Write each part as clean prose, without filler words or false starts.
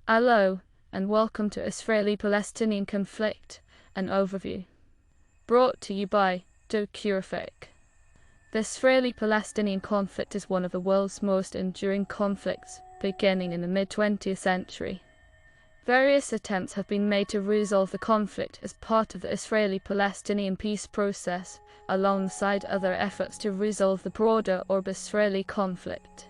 Hello, and welcome to Israeli-Palestinian conflict, an overview. Brought to you by Krukov. The Israeli-Palestinian conflict is one of the world's most enduring conflicts, beginning in the mid-20th century. Various attempts have been made to resolve the conflict as part of the Israeli-Palestinian peace process, alongside other efforts to resolve the broader Arab-Israeli conflict.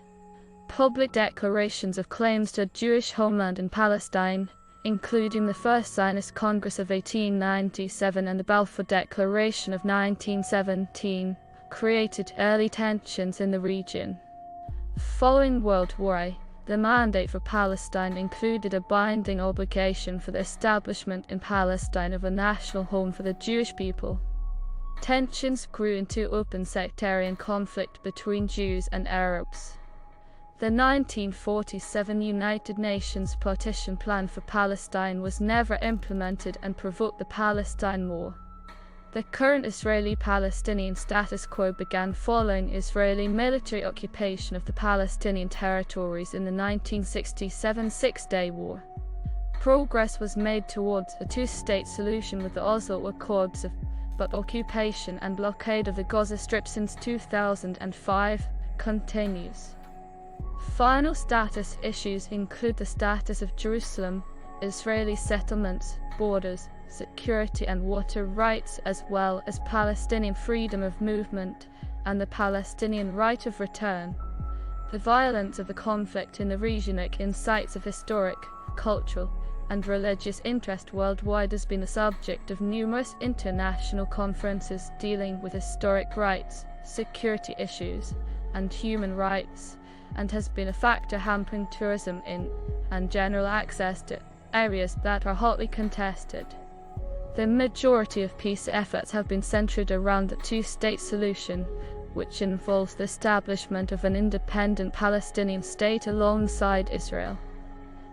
Public declarations of claims to a Jewish homeland in Palestine, including the First Zionist Congress of 1897 and the Balfour Declaration of 1917, created early tensions in the region. Following World War I, the mandate for Palestine included a binding obligation for the establishment in Palestine of a national home for the Jewish people. Tensions grew into open sectarian conflict between Jews and Arabs. The 1947 United Nations partition plan for Palestine was never implemented and provoked the Palestine War. The current Israeli-Palestinian status quo began following Israeli military occupation of the Palestinian territories in the 1967 Six-Day War. Progress was made towards a two-state solution with the Oslo Accords, but occupation and blockade of the Gaza Strip since 2005 continues. Final status issues include the status of Jerusalem, Israeli settlements, borders, security and water rights, as well as Palestinian freedom of movement and the Palestinian right of return. The violence of the conflict in the region incites of historic, cultural, and religious interest worldwide has been the subject of numerous international conferences dealing with historic rights, security issues, and human rights, and has been a factor hampering tourism in, and general access to, areas that are hotly contested. The majority of peace efforts have been centered around the two-state solution, which involves the establishment of an independent Palestinian state alongside Israel.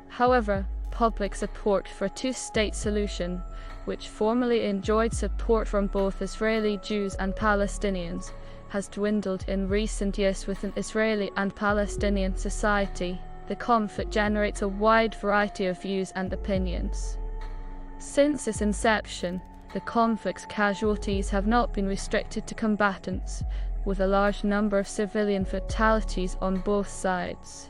However, public support for a two-state solution, which formerly enjoyed support from both Israeli Jews and Palestinians, has dwindled in recent years within Israeli and Palestinian society. The conflict generates a wide variety of views and opinions. Since its inception, the conflict's casualties have not been restricted to combatants, with a large number of civilian fatalities on both sides.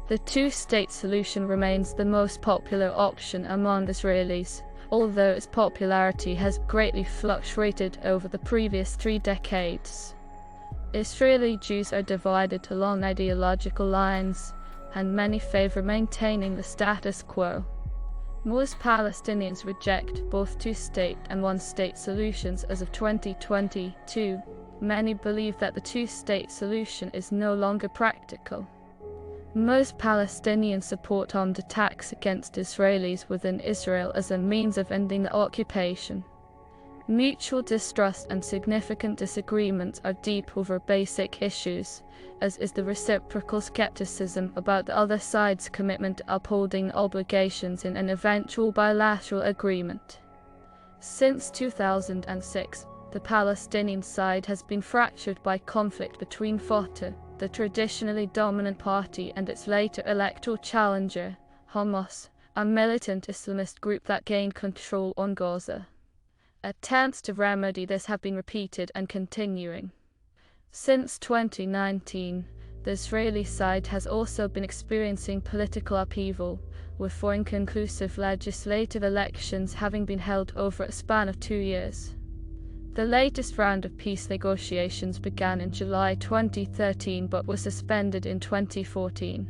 The two-state solution remains the most popular option among Israelis, although its popularity has greatly fluctuated over the previous 3 decades. Israeli Jews are divided along ideological lines, and many favor maintaining the status quo. Most Palestinians reject both two-state and one-state solutions as of 2022. Many believe that the two-state solution is no longer practical. Most Palestinians support armed attacks against Israelis within Israel as a means of ending the occupation. Mutual distrust and significant disagreements are deep over basic issues, as is the reciprocal skepticism about the other side's commitment to upholding obligations in an eventual bilateral agreement. Since 2006, the Palestinian side has been fractured by conflict between Fatah, the traditionally dominant party, and its later electoral challenger, Hamas, a militant Islamist group that gained control on Gaza. Attempts to remedy this have been repeated and continuing. Since 2019, the Israeli side has also been experiencing political upheaval, with 4 inconclusive legislative elections having been held over a span of 2 years. The latest round of peace negotiations began in July 2013 but was suspended in 2014.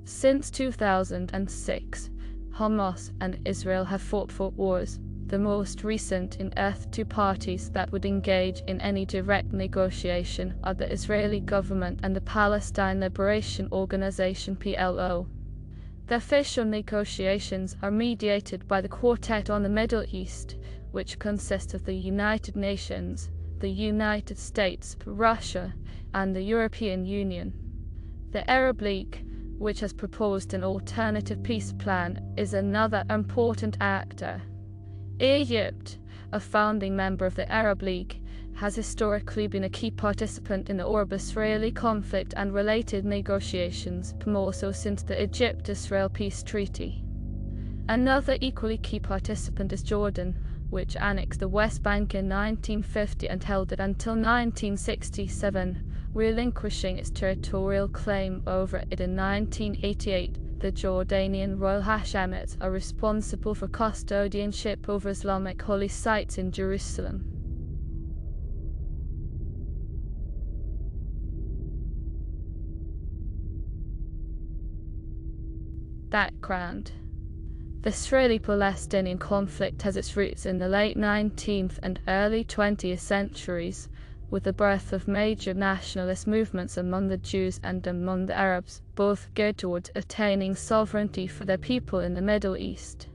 Since 2006, Hamas and Israel have fought for wars, the most recent in earth. 2 parties that would engage in any direct negotiation are the Israeli government and the Palestine Liberation Organization (PLO). The official negotiations are mediated by the Quartet on the Middle East, which consists of the United Nations, the United States, Russia, and the European Union. The Arab League, which has proposed an alternative peace plan, is another important actor. Egypt, a founding member of the Arab League, has historically been a key participant in the Arab-Israeli conflict and related negotiations, more so since the Egypt-Israel peace treaty. Another equally key participant is Jordan, which annexed the West Bank in 1950 and held it until 1967, relinquishing its territorial claim over it in 1988. The Jordanian Royal Hashemites are responsible for custodianship over Islamic holy sites in Jerusalem. Background. The Israeli-Palestinian conflict has its roots in the late 19th and early 20th centuries, with the birth of major nationalist movements among the Jews and among the Arabs, both geared towards attaining sovereignty for their people in the Middle East.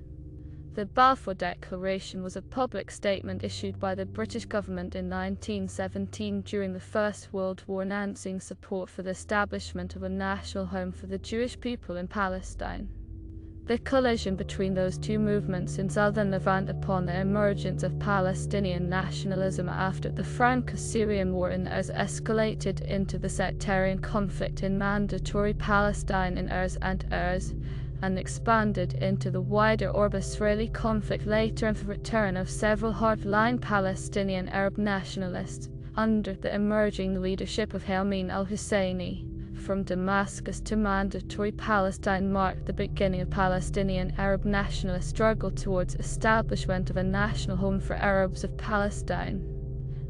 The Balfour Declaration was a public statement issued by the British government in 1917 during the First World War, announcing support for the establishment of a national home for the Jewish people in Palestine. The collision between those two movements in southern Levant upon the emergence of Palestinian nationalism after the Franco-Syrian War has escalated into the sectarian conflict in Mandatory Palestine in Urs and expanded into the wider Arab-Israeli conflict later, and the return of several hardline Palestinian Arab nationalists under the emerging leadership of Helmin al-Husseini from Damascus to Mandatory Palestine marked the beginning of Palestinian Arab nationalist struggle towards establishment of a national home for Arabs of Palestine.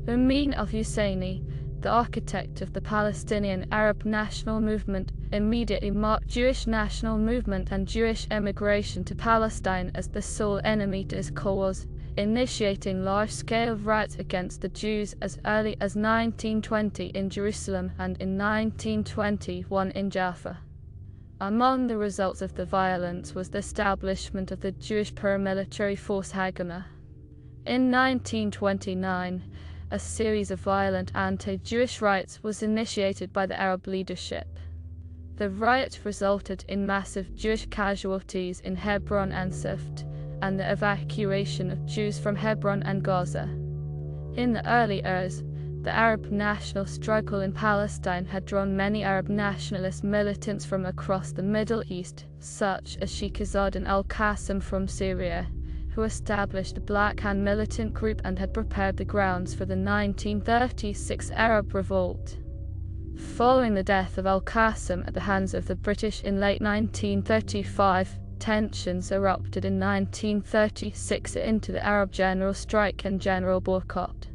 Helmin al-Husseini, the architect of the Palestinian Arab national movement, immediately marked Jewish national movement and Jewish emigration to Palestine as the sole enemy to his cause, initiating large-scale riots against the Jews as early as 1920 in Jerusalem and in 1921 in Jaffa. Among the results of the violence was the establishment of the Jewish paramilitary force Haganah. In 1929, a series of violent anti-Jewish riots was initiated by the Arab leadership. The riots resulted in massive Jewish casualties in Hebron and Safed, and the evacuation of Jews from Hebron and Gaza. In the early years, the Arab national struggle in Palestine had drawn many Arab nationalist militants from across the Middle East, such as Sheikh Izzuddin al-Qassem from Syria, who established the Black Hand militant group and had prepared the grounds for the 1936 Arab Revolt. Following the death of al-Qassem at the hands of the British in late 1935, tensions erupted in 1936 into the Arab general strike and general boycott.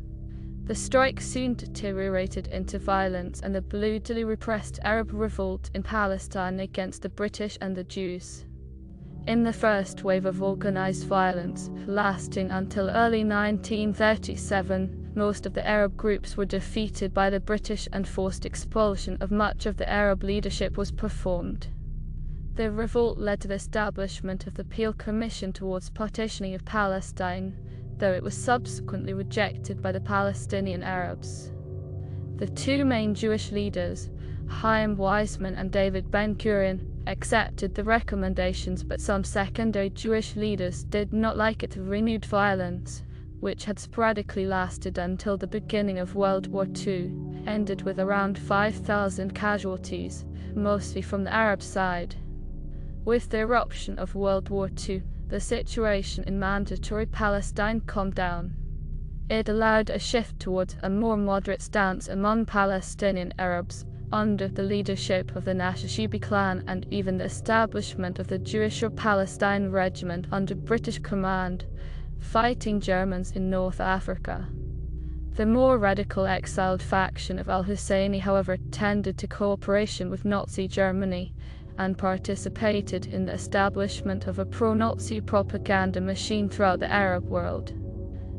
The strike soon deteriorated into violence and the brutally repressed Arab revolt in Palestine against the British and the Jews. In the first wave of organized violence, lasting until early 1937, most of the Arab groups were defeated by the British and forced expulsion of much of the Arab leadership was performed. The revolt led to the establishment of the Peel Commission towards partitioning of Palestine, though it was subsequently rejected by the Palestinian Arabs. The two main Jewish leaders, Chaim Weizmann and David Ben-Gurion, accepted the recommendations, but some secondary Jewish leaders did not like it. The renewed violence, which had sporadically lasted until the beginning of World War II, ended with around 5,000 casualties, mostly from the Arab side. With the eruption of World War II, the situation in Mandatory Palestine calmed down. It allowed a shift towards a more moderate stance among Palestinian Arabs, under the leadership of the Nashashibi clan, and even the establishment of the Jewish Palestine Regiment under British command, fighting Germans in North Africa. The more radical exiled faction of al-Husseini, however, tended to cooperation with Nazi Germany, and participated in the establishment of a pro-Nazi propaganda machine throughout the Arab world.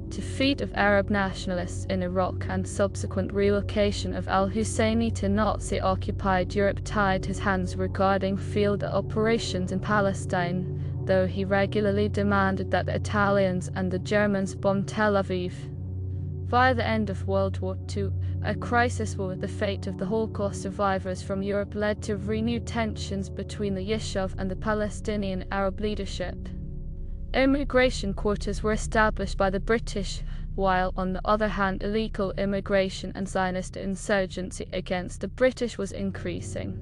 Defeat of Arab nationalists in Iraq and subsequent relocation of al-Husseini to Nazi-occupied Europe tied his hands regarding field operations in Palestine, though he regularly demanded that the Italians and the Germans bomb Tel Aviv. By the end of World War II, a crisis with the fate of the Holocaust survivors from Europe led to renewed tensions between the Yishuv and the Palestinian Arab leadership. Immigration quotas were established by the British, while on the other hand illegal immigration and Zionist insurgency against the British was increasing.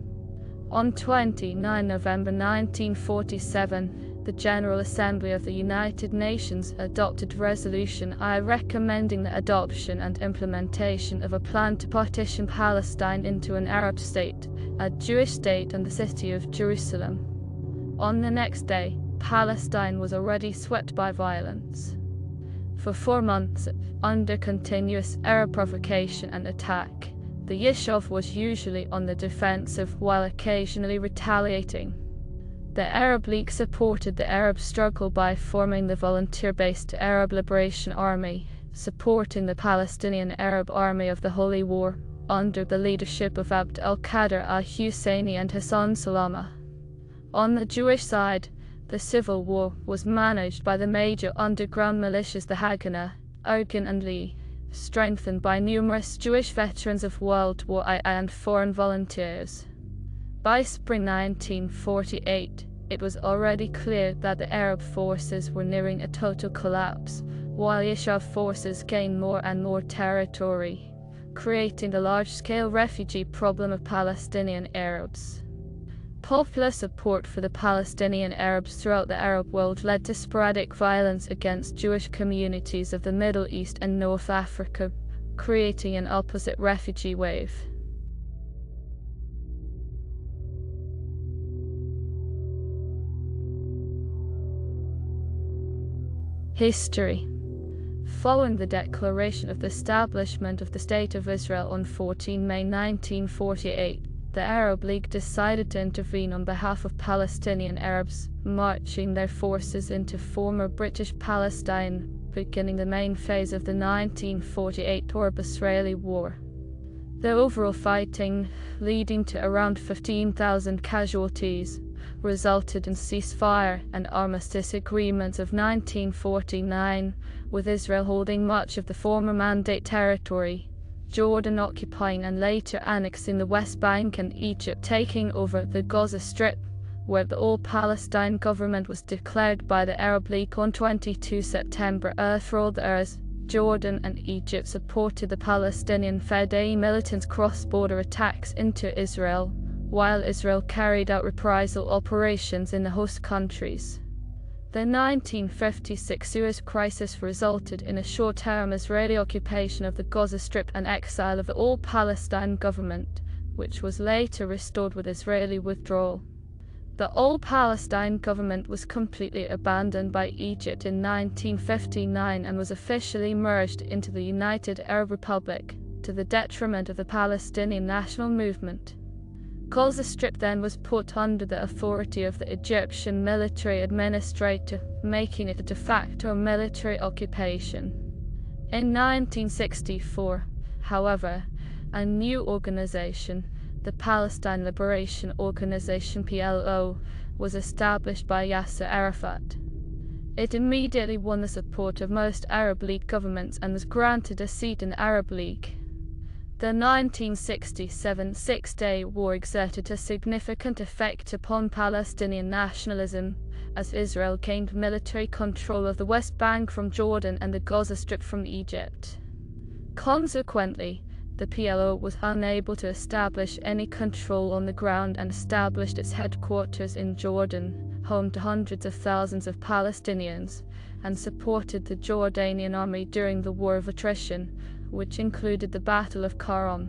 On 29 November 1947, the General Assembly of the United Nations adopted Resolution I recommending the adoption and implementation of a plan to partition Palestine into an Arab state, a Jewish state and the city of Jerusalem. On the next day, Palestine was already swept by violence. For 4 months, under continuous Arab provocation and attack, the Yishuv was usually on the defensive while occasionally retaliating. The Arab League supported the Arab struggle by forming the volunteer-based Arab Liberation Army, supporting the Palestinian Arab Army of the Holy War, under the leadership of Abd al-Qadir al-Husseini and Hassan Salama. On the Jewish side, the civil war was managed by the major underground militias the Haganah, Irgun and Lee, strengthened by numerous Jewish veterans of World War I and foreign volunteers. By spring 1948, it was already clear that the Arab forces were nearing a total collapse, while Yishuv forces gained more and more territory, creating the large-scale refugee problem of Palestinian Arabs. Popular support for the Palestinian Arabs throughout the Arab world led to sporadic violence against Jewish communities of the Middle East and North Africa, creating an opposite refugee wave. History. Following the declaration of the establishment of the State of Israel on 14 May 1948, the Arab League decided to intervene on behalf of Palestinian Arabs, marching their forces into former British Palestine, beginning the main phase of the 1948 Arab-Israeli War. The overall fighting, leading to around 15,000 casualties, resulted in ceasefire and armistice agreements of 1949, with Israel holding much of the former Mandate territory, Jordan occupying and later annexing the West Bank, and Egypt taking over the Gaza Strip, where the All-Palestine government was declared by the Arab League on 22 September. For all the Arabs, Jordan and Egypt supported the Palestinian Fatah militants' cross-border attacks into Israel, while Israel carried out reprisal operations in the host countries. The 1956 Suez Crisis resulted in a short-term Israeli occupation of the Gaza Strip and exile of the All-Palestine government, which was later restored with Israeli withdrawal. The All-Palestine government was completely abandoned by Egypt in 1959 and was officially merged into the United Arab Republic, to the detriment of the Palestinian national movement. Gaza Strip then was put under the authority of the Egyptian military administrator, making it a de facto military occupation. In 1964, however, a new organization, the Palestine Liberation Organization (PLO), was established by Yasser Arafat. It immediately won the support of most Arab League governments and was granted a seat in the Arab League. The 1967 Six-Day War exerted a significant effect upon Palestinian nationalism, as Israel gained military control of the West Bank from Jordan and the Gaza Strip from Egypt. Consequently, the PLO was unable to establish any control on the ground and established its headquarters in Jordan, home to hundreds of thousands of Palestinians, and supported the Jordanian army during the War of Attrition, which included the Battle of Karem.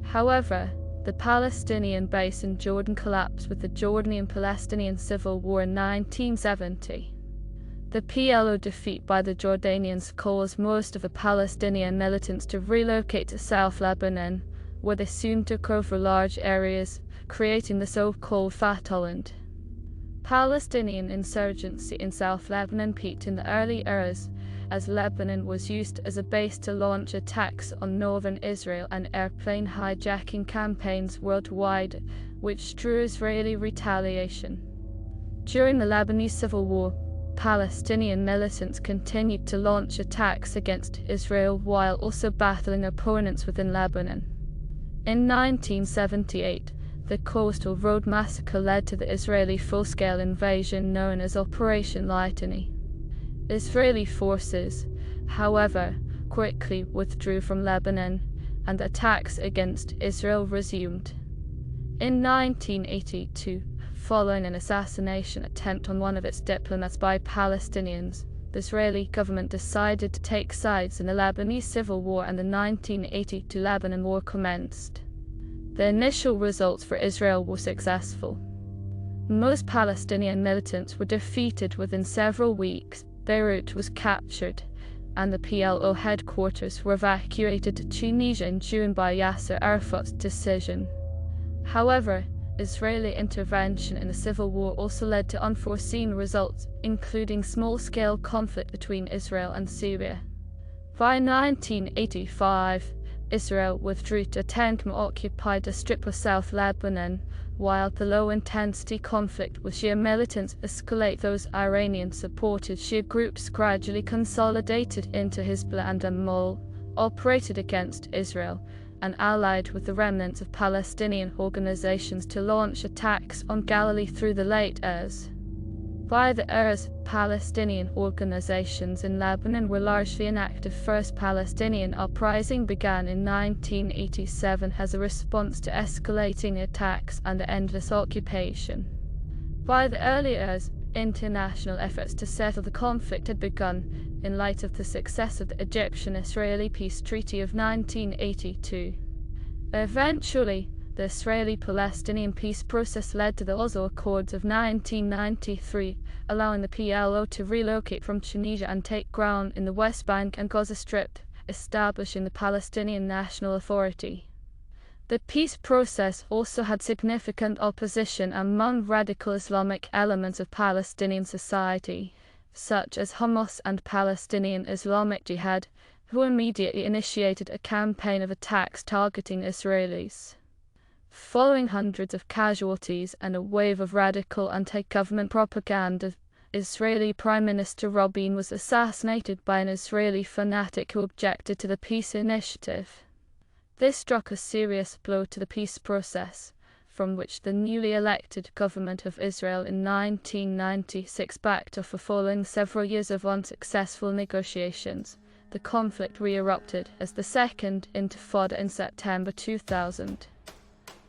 However, the Palestinian base in Jordan collapsed with the Jordanian-Palestinian Civil War in 1970. The PLO defeat by the Jordanians caused most of the Palestinian militants to relocate to South Lebanon, where they soon took over large areas, creating the so-called Fatahland. Palestinian insurgency in South Lebanon peaked in the early eras, as Lebanon was used as a base to launch attacks on northern Israel and airplane hijacking campaigns worldwide, which drew Israeli retaliation. During the Lebanese Civil War, Palestinian militants continued to launch attacks against Israel while also battling opponents within Lebanon. In 1978, the Coastal Road Massacre led to the Israeli full-scale invasion known as Operation Litany. Israeli forces, however, quickly withdrew from Lebanon, and attacks against Israel resumed. In 1982, following an assassination attempt on one of its diplomats by Palestinians, the Israeli government decided to take sides in the Lebanese civil war, and the 1982 Lebanon War commenced. The initial results for Israel were successful. Most Palestinian militants were defeated within several weeks, Beirut was captured, and the PLO headquarters were evacuated to Tunisia in June by Yasser Arafat's decision. However, Israeli intervention in the civil war also led to unforeseen results, including small-scale conflict between Israel and Syria. By 1985, Israel withdrew to occupied a strip of South Lebanon, while the low-intensity conflict with Shia militants escalated. Those Iranian-supported Shia groups gradually consolidated into Hezbollah and Amal, operated against Israel, and allied with the remnants of Palestinian organizations to launch attacks on Galilee through the late years. By the years, Palestinian organizations in Lebanon were largely inactive. First Palestinian uprising began in 1987 as a response to escalating attacks and the endless occupation. By the early years, international efforts to settle the conflict had begun, in light of the success of the Egyptian-Israeli peace treaty of 1982. Eventually, the Israeli-Palestinian peace process led to the Oslo Accords of 1993, allowing the PLO to relocate from Tunisia and take ground in the West Bank and Gaza Strip, establishing the Palestinian National Authority. The peace process also had significant opposition among radical Islamic elements of Palestinian society, such as Hamas and Palestinian Islamic Jihad, who immediately initiated a campaign of attacks targeting Israelis. Following hundreds of casualties and a wave of radical anti-government propaganda, Israeli Prime Minister Rabin was assassinated by an Israeli fanatic who objected to the peace initiative. This struck a serious blow to the peace process, from which the newly elected government of Israel in 1996 backed off following several years of unsuccessful negotiations. The conflict re-erupted as the Second Intifada in September 2000.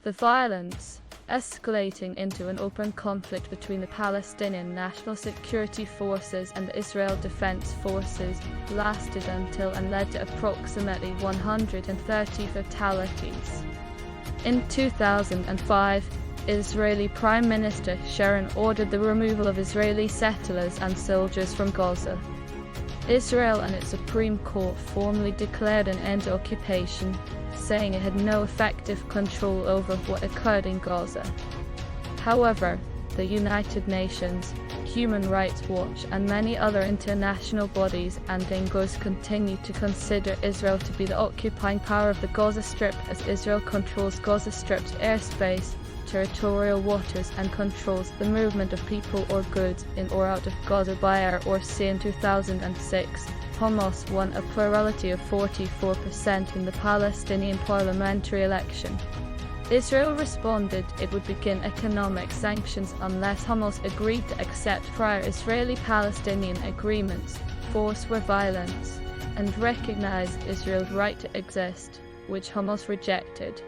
The violence, escalating into an open conflict between the Palestinian National Security Forces and the Israel Defense Forces, lasted until and led to approximately 130 fatalities. In 2005, Israeli Prime Minister Sharon ordered the removal of Israeli settlers and soldiers from Gaza. Israel and its Supreme Court formally declared an end to occupation, saying it had no effective control over what occurred in Gaza. However, the United Nations, Human Rights Watch, and many other international bodies and NGOs continue to consider Israel to be the occupying power of the Gaza Strip, as Israel controls Gaza Strip's airspace, territorial waters, and controls the movement of people or goods in or out of Gaza by air or sea. In 2006, Hamas won a plurality of 44% in the Palestinian parliamentary election. Israel responded it would begin economic sanctions unless Hamas agreed to accept prior Israeli-Palestinian agreements, force or violence, and recognized Israel's right to exist, which Hamas rejected.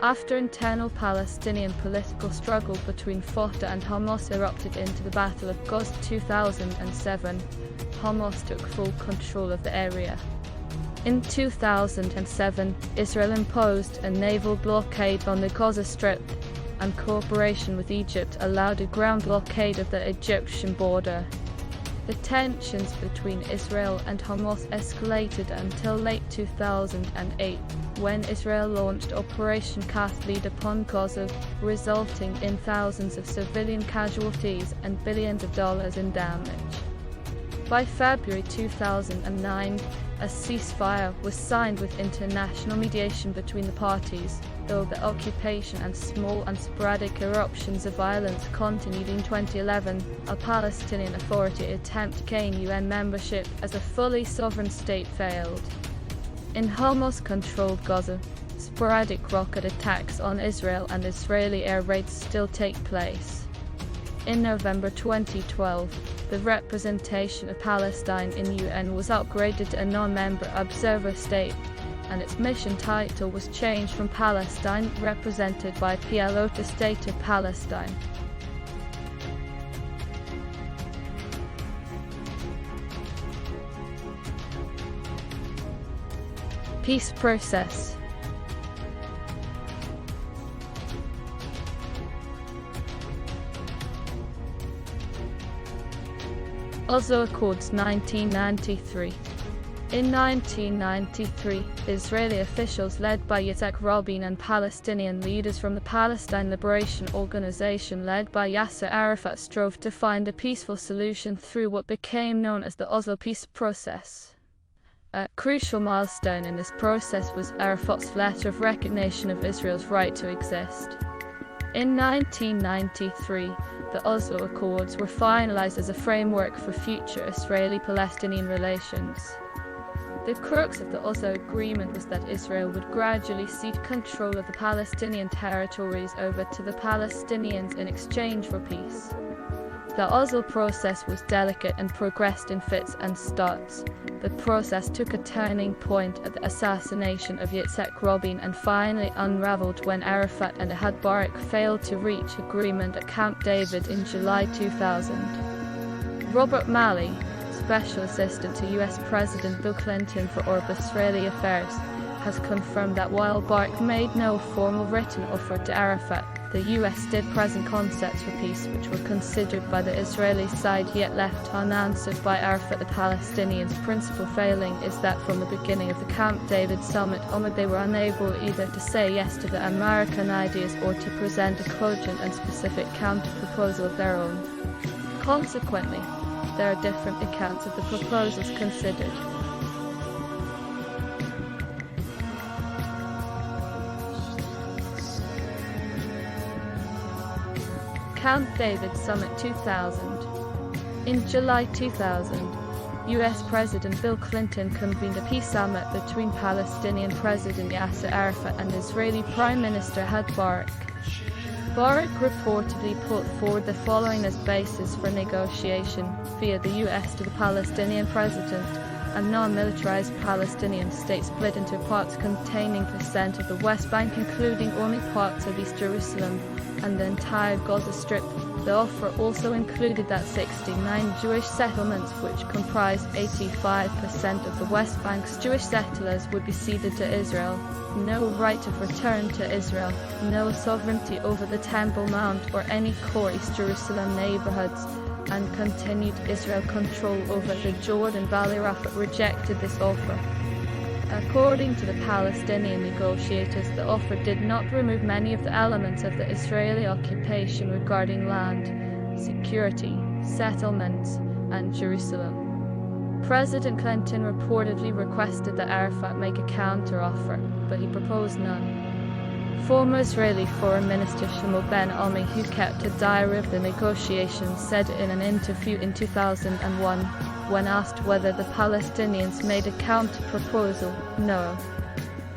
After internal Palestinian political struggle between Fatah and Hamas erupted into the Battle of Gaza 2007, Hamas took full control of the area. In 2007, Israel imposed a naval blockade on the Gaza Strip, and cooperation with Egypt allowed a ground blockade of the Egyptian border. The tensions between Israel and Hamas escalated until late 2008, when Israel launched Operation Cast Lead upon Gaza, resulting in thousands of civilian casualties and billions of dollars in damage. By February 2009, a ceasefire was signed with international mediation between the parties, though the occupation and small and sporadic eruptions of violence continued. In 2011, a Palestinian Authority attempt to gain UN membership as a fully sovereign state failed. In Hamas-controlled Gaza, sporadic rocket attacks on Israel and Israeli air raids still take place. In November 2012, the representation of Palestine in UN was upgraded to a non-member observer state, and its mission title was changed from Palestine represented by PLO to State of Palestine. Peace process. Oslo Accords 1993. In 1993, Israeli officials led by Yitzhak Rabin and Palestinian leaders from the Palestine Liberation Organization led by Yasser Arafat strove to find a peaceful solution through what became known as the Oslo Peace Process. A crucial milestone in this process was Arafat's letter of recognition of Israel's right to exist. In 1993, the Oslo Accords were finalized as a framework for future Israeli-Palestinian relations. The crux of the Oslo Agreement was that Israel would gradually cede control of the Palestinian territories over to the Palestinians in exchange for peace. The Oslo process was delicate and progressed in fits and starts. The process took a turning point at the assassination of Yitzhak Rabin and finally unraveled when Arafat and Ehud Barak failed to reach agreement at Camp David in July 2000. Robert Malley, Special Assistant to US President Bill Clinton for Israeli Affairs, has confirmed that while Barak made no formal written offer to Arafat, the US did present concepts for peace which were considered by the Israeli side yet left unanswered by Arafat. The Palestinians' principal failing is that from the beginning of the Camp David summit onward they were unable either to say yes to the American ideas or to present a cogent and specific counter-proposal of their own. Consequently, there are different accounts of the proposals considered. Camp David Summit 2000. In July 2000, US President Bill Clinton convened a peace summit between Palestinian President Yasser Arafat and Israeli Prime Minister Ehud Barak. Barak reportedly put forward the following as basis for negotiation via the US to the Palestinian President: a non-militarized Palestinian state split into parts containing % of the West Bank, including only parts of East Jerusalem and the entire Gaza Strip. The offer also included that 69 Jewish settlements, which comprised 85% of the West Bank's Jewish settlers, would be ceded to Israel. No right of return to Israel, no sovereignty over the Temple Mount or any core East Jerusalem neighborhoods, and continued Israel control over the Jordan Valley. Arafat rejected this offer. According to the Palestinian negotiators, the offer did not remove many of the elements of the Israeli occupation regarding land, security, settlements, and Jerusalem. President Clinton reportedly requested that Arafat make a counter-offer, but he proposed none. Former Israeli Foreign Minister Shmuel Ben-Ami, who kept a diary of the negotiations, said in an interview in 2001, when asked whether the Palestinians made a counter-proposal, no.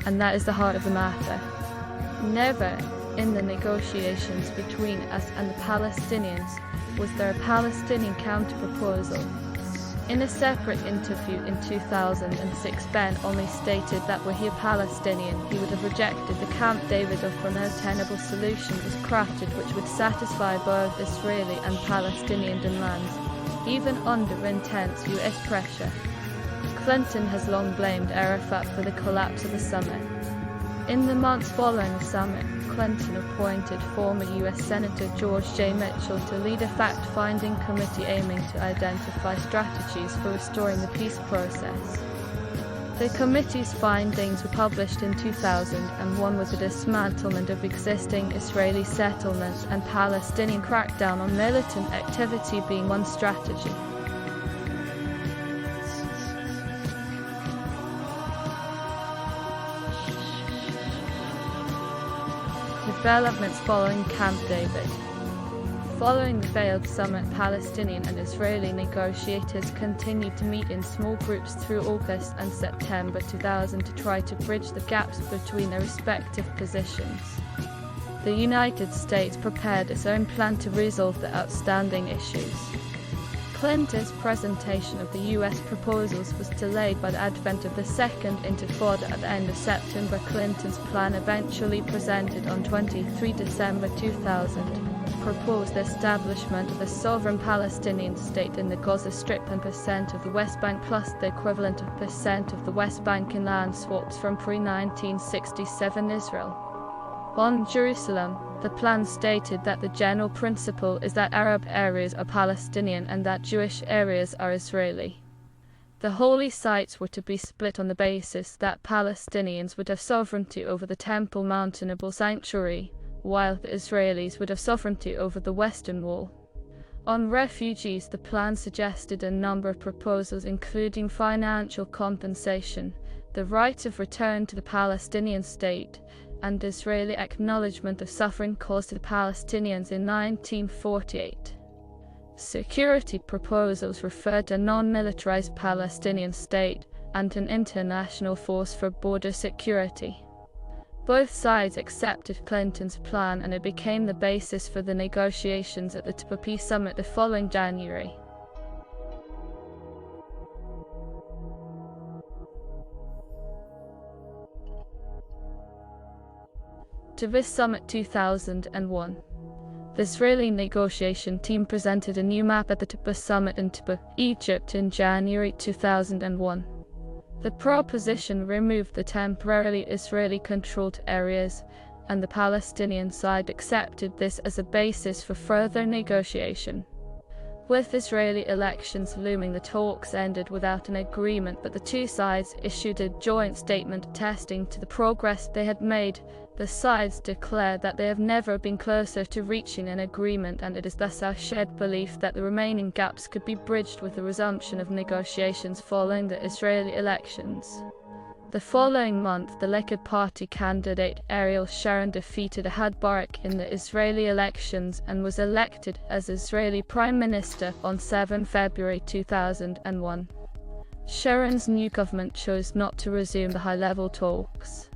And that is the heart of the matter. Never in the negotiations between us and the Palestinians was there a Palestinian counter-proposal. In a separate interview in 2006, Ben-Ami stated that were he a Palestinian, he would have rejected the Camp David offer. No tenable solution was crafted which would satisfy both Israeli and Palestinian demands, even under intense US pressure. Clinton has long blamed Arafat for the collapse of the summit. In the months following the summit, Clinton appointed former US Senator George J. Mitchell to lead a fact-finding committee aiming to identify strategies for restoring the peace process. The committee's findings were published in 2001, with the dismantlement of existing Israeli settlements and Palestinian crackdown on militant activity being one strategy. Developments following Camp David. Following the failed summit, Palestinian and Israeli negotiators continued to meet in small groups through August and September 2000 to try to bridge the gaps between their respective positions. the United States prepared its own plan to resolve the outstanding issues. Clinton's presentation of the U.S. proposals was delayed by the advent of the Second Intifada at the end of September. Clinton's plan, eventually presented on 23 December 2000, proposed the establishment of a sovereign Palestinian state in the Gaza Strip and % of the West Bank plus the equivalent of % of the West Bank in land swaps from pre-1967 Israel. On Jerusalem, the plan stated that the general principle is that Arab areas are Palestinian and that Jewish areas are Israeli. The holy sites were to be split on the basis that Palestinians would have sovereignty over the Temple Mountable Sanctuary, while the Israelis would have sovereignty over the Western Wall. On refugees, the plan suggested a number of proposals including financial compensation, the right of return to the Palestinian state, and Israeli acknowledgement of suffering caused to the Palestinians in 1948. Security proposals referred to a non-militarized Palestinian state and an international force for border security. Both sides accepted Clinton's plan, and it became the basis for the negotiations at the TPP summit the following January. To this summit 2001. The Israeli negotiation team presented a new map at the TPP summit in TPP, Egypt in January 2001. The proposition removed the temporarily Israeli-controlled areas, and the Palestinian side accepted this as a basis for further negotiation. With Israeli elections looming, the talks ended without an agreement, but the two sides issued a joint statement attesting to the progress they had made. The sides declared that they have never been closer to reaching an agreement, and it is thus our shared belief that the remaining gaps could be bridged with the resumption of negotiations following the Israeli elections. The following month, the Likud Party candidate Ariel Sharon defeated Ehud Barak in the Israeli elections and was elected as Israeli Prime Minister on 7 February 2001. Sharon's new government chose not to resume the high-level talks.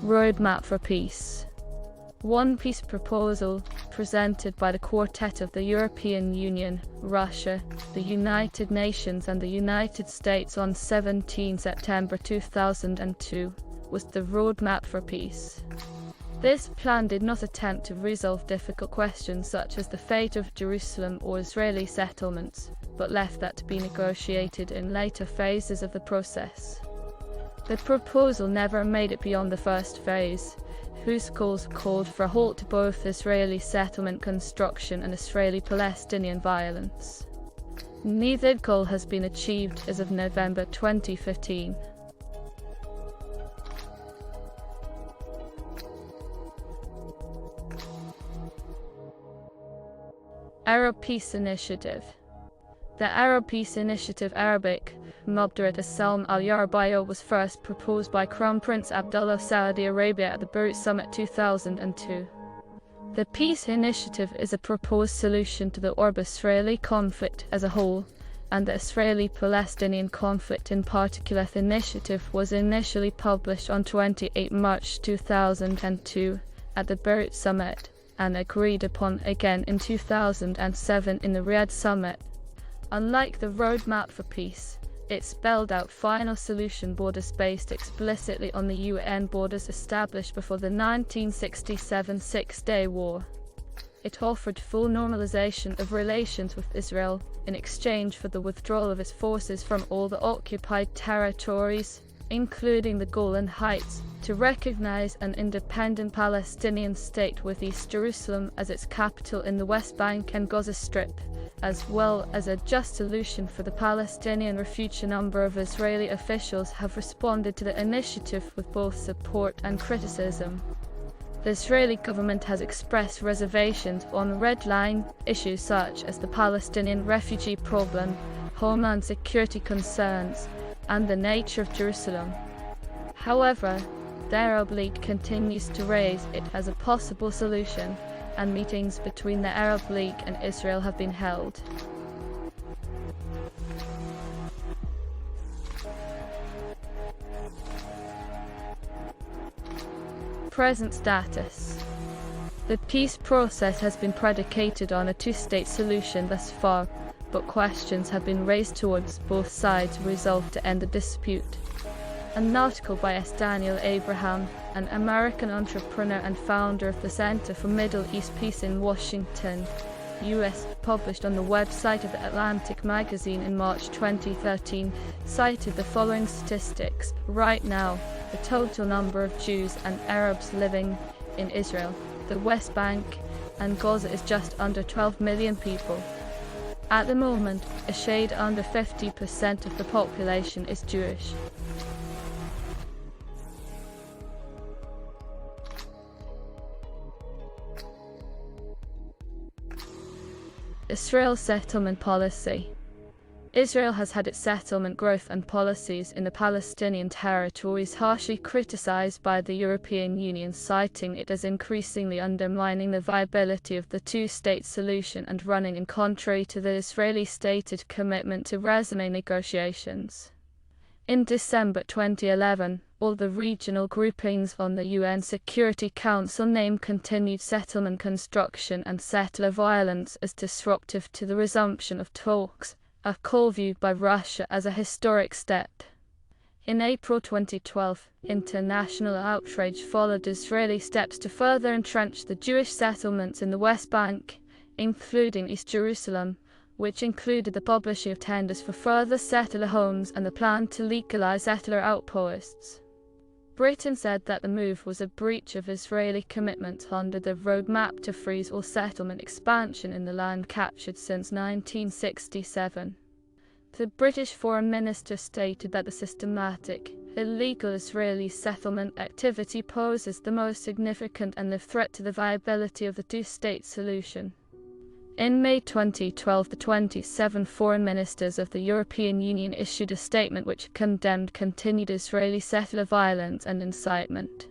Roadmap for Peace. One peace proposal presented by the Quartet of the European Union, Russia, the United Nations and the United States on 17 September 2002 was the Roadmap for Peace. This plan did not attempt to resolve difficult questions such as the fate of Jerusalem or Israeli settlements, but left that to be negotiated in later phases of the process. The proposal never made it beyond the first phase, whose calls called for a halt to both Israeli settlement construction and Israeli-Palestinian violence. Neither goal has been achieved as of November 2015. Arab Peace Initiative. The Arab Peace Initiative, Arabic, Mubdarat as-Salm al-Yarabiyya, was first proposed by Crown Prince Abdullah of Saudi Arabia at the Beirut Summit 2002. The Peace Initiative is a proposed solution to the Arab-Israeli conflict as a whole, and the Israeli-Palestinian conflict in particular. The initiative was initially published on 28 March 2002 at the Beirut Summit, and agreed upon again in 2007 in the Riyadh Summit. Unlike the Roadmap for Peace, it spelled out final solution borders based explicitly on the UN borders established before the 1967 Six-Day War. It offered full normalization of relations with Israel in exchange for the withdrawal of its forces from all the occupied territories, including the Golan Heights, to recognize an independent Palestinian state with East Jerusalem as its capital in the West Bank and Gaza Strip, as well as a just solution for the Palestinian refugee. A number of Israeli officials have responded to the initiative with both support and criticism. The Israeli government has expressed reservations on red line issues such as the Palestinian refugee problem, homeland security concerns, and the nature of Jerusalem. However, the Arab League continues to raise it as a possible solution, and meetings between the Arab League and Israel have been held. present status. The peace process has been predicated on a two-state solution thus far, but questions have been raised towards both sides' resolve to end the dispute. An article by S. Daniel Abraham, an American entrepreneur and founder of the Center for Middle East Peace in Washington, U.S., published on the website of the Atlantic magazine in March 2013, cited the following statistics. Right now, the total number of Jews and Arabs living in Israel, the West Bank, and Gaza is just under 12 million people. At the moment, a shade under 50% of the population is Jewish. Israel's settlement policy. Israel has had its settlement growth and policies in the Palestinian territories harshly criticized by the European Union, citing it as increasingly undermining the viability of the two-state solution and running in contrary to the Israeli stated commitment to RODNAE negotiations. In December 2011, all the regional groupings on the UN Security Council named continued settlement construction and settler violence as disruptive to the resumption of talks, a call viewed by Russia as a historic step. In April 2012, international outrage followed Israeli steps to further entrench the Jewish settlements in the West Bank, including East Jerusalem, which included the publishing of tenders for further settler homes and the plan to legalize settler outposts. Britain said that the move was a breach of Israeli commitments under the roadmap to freeze all settlement expansion in the land captured since 1967. The British Foreign Minister stated that the systematic, illegal Israeli settlement activity poses the most significant and live threat to the viability of the two-state solution. In May 2012, the 27 foreign ministers of the European Union issued a statement which condemned continued Israeli settler violence and incitement.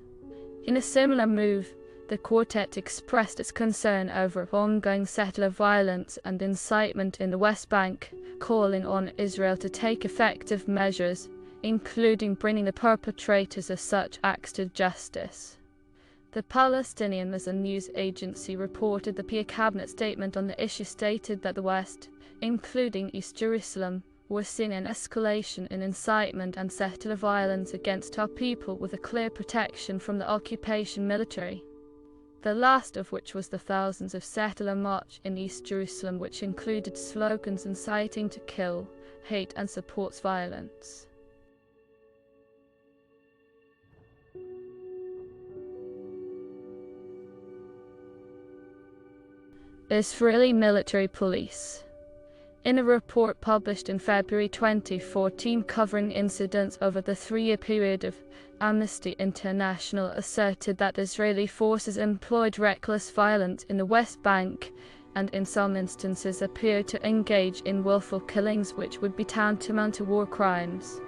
In a similar move, the quartet expressed its concern over ongoing settler violence and incitement in the West Bank, calling on Israel to take effective measures, including bringing the perpetrators of such acts to justice. The Palestinian as a news agency reported the PA cabinet statement on the issue stated that the West, including East Jerusalem, was seeing an escalation in incitement and settler violence against our people with a clear protection from the occupation military. The last of which was the thousands of settler march in East Jerusalem, which included slogans inciting to kill, hate and supports violence. Israeli military police. In a report published in February 2014 covering incidents over the 3-year period of Amnesty International asserted that Israeli forces employed reckless violence in the West Bank and in some instances appeared to engage in willful killings which would be tantamount to war crimes.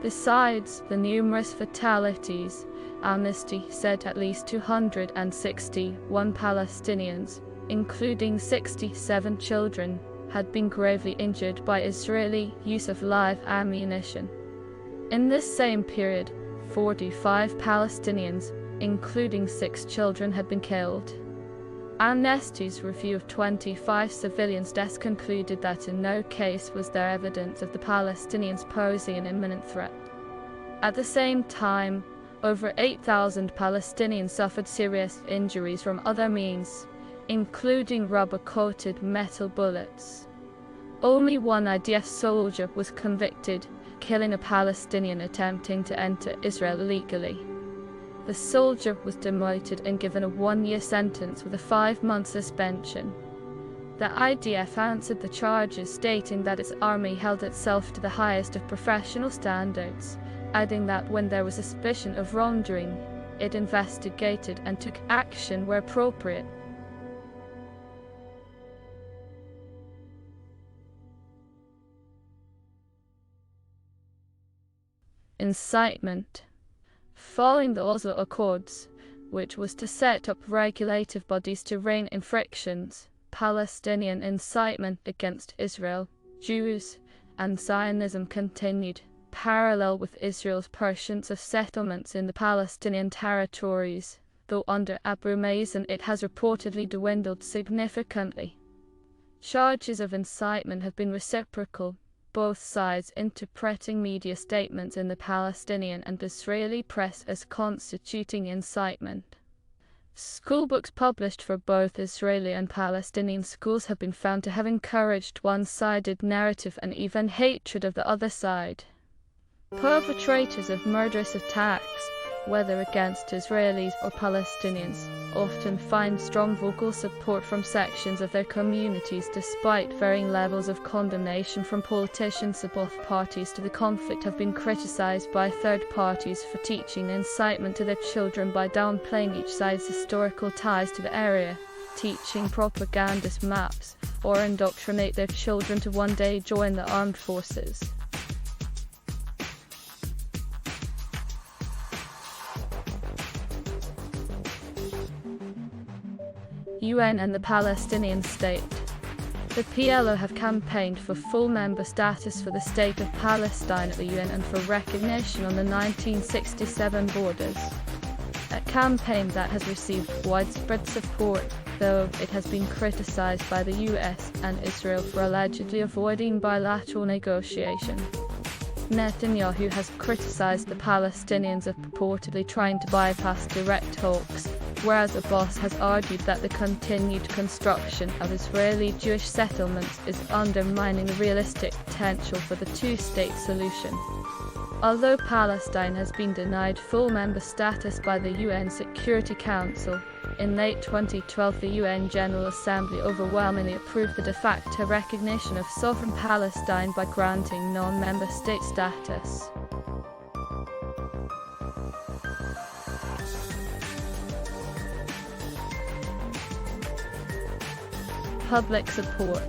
Besides the numerous fatalities, Amnesty said at least 261 Palestinians, including 67 children, had been gravely injured by Israeli use of live ammunition. In this same period, 45 Palestinians, including 6 children, had been killed. Amnesty's review of 25 civilians' deaths concluded that in no case was there evidence of the Palestinians posing an imminent threat. At the same time, over 8,000 Palestinians suffered serious injuries from other means, including rubber-coated metal bullets. Only one IDF soldier was convicted, killing a Palestinian attempting to enter Israel illegally. The soldier was demoted and given a 1-year sentence with a 5-month suspension. The IDF answered the charges, stating that its army held itself to the highest of professional standards, adding that when there was suspicion of wrongdoing, it investigated and took action where appropriate. Incitement. Following the Oslo Accords, which was to set up regulative bodies to rein in frictions, Palestinian incitement against Israel, Jews, and Zionism continued. parallel with Israel's pursuit of settlements in the Palestinian territories, though under Abu Mazen it has reportedly dwindled significantly. Charges of incitement have been reciprocal, both sides interpreting media statements in the Palestinian and Israeli press as constituting incitement. Schoolbooks published for both Israeli and Palestinian schools have been found to have encouraged one-sided narrative and even hatred of the other side. Perpetrators of murderous attacks, whether against Israelis or Palestinians, often find strong vocal support from sections of their communities despite varying levels of condemnation from politicians. Both parties to the conflict have been criticized by third parties for teaching incitement to their children by downplaying each side's historical ties to the area, teaching propagandist maps, or indoctrinate their children to one day join the armed forces. UN and the Palestinian state. The PLO have campaigned for full member status for the state of Palestine at the UN and for recognition on the 1967 borders. A campaign that has received widespread support, though it has been criticized by the US and Israel for allegedly avoiding bilateral negotiation. Netanyahu has criticized the Palestinians of purportedly trying to bypass direct talks, whereas Abbas has argued that the continued construction of Israeli Jewish settlements is undermining the realistic potential for the two-state solution. Although Palestine has been denied full member status by the UN Security Council, in late 2012 the UN General Assembly overwhelmingly approved the de facto recognition of sovereign Palestine by granting non-member state status. Public support.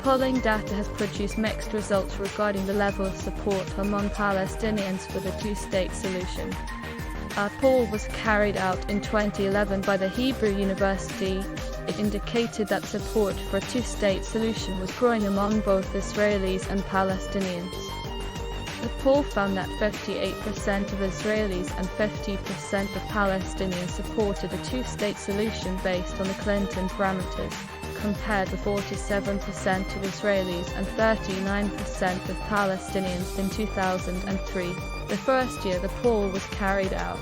Polling data has produced mixed results regarding the level of support among Palestinians for the two-state solution. A poll was carried out in 2011 by the Hebrew University. It indicated that support for a two-state solution was growing among both Israelis and Palestinians. The poll found that 58% of Israelis and 50% of Palestinians supported a two-state solution based on the Clinton parameters, compared with 47% of Israelis and 39% of Palestinians in 2003, the first year the poll was carried out.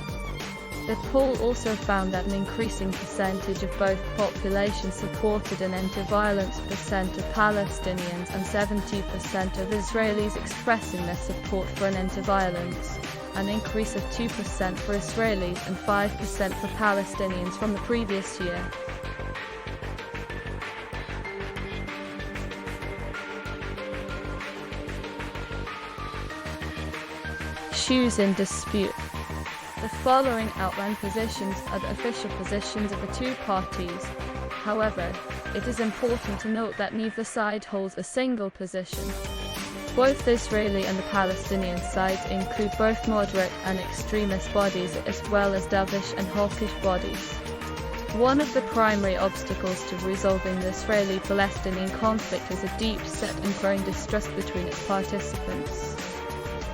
The poll also found that an increasing percentage of both populations supported an end-to-violence percent of Palestinians and 70% of Israelis expressing their support for an end-to-violence, an increase of 2% for Israelis and 5% for Palestinians from the previous year. Issues in dispute. The following outline positions are the official positions of the two parties. However, it is important to note that neither side holds a single position. Both the Israeli and the Palestinian sides include both moderate and extremist bodies as well as dovish and hawkish bodies. One of the primary obstacles to resolving the Israeli-Palestinian conflict is a deep-set and growing distrust between its participants.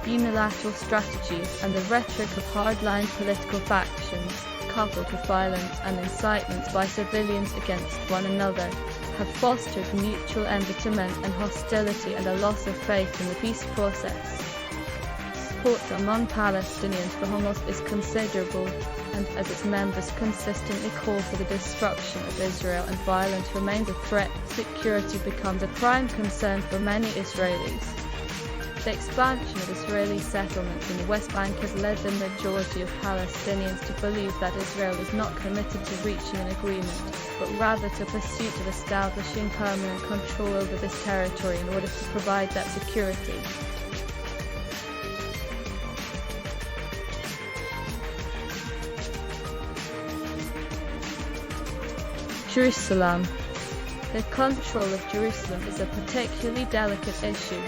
Unilateral strategies and the rhetoric of hardline political factions, coupled with violence and incitements by civilians against one another, have fostered mutual embitterment and hostility and a loss of faith in the peace process. Support among Palestinians for Hamas is considerable, and as its members consistently call for the destruction of Israel and violence remains a threat, security becomes a prime concern for many Israelis. The expansion of Israeli settlements in the West Bank has led the majority of Palestinians to believe that Israel is not committed to reaching an agreement, but rather to pursuit of establishing permanent control over this territory in order to provide that security. Jerusalem. The control of Jerusalem is a particularly delicate issue,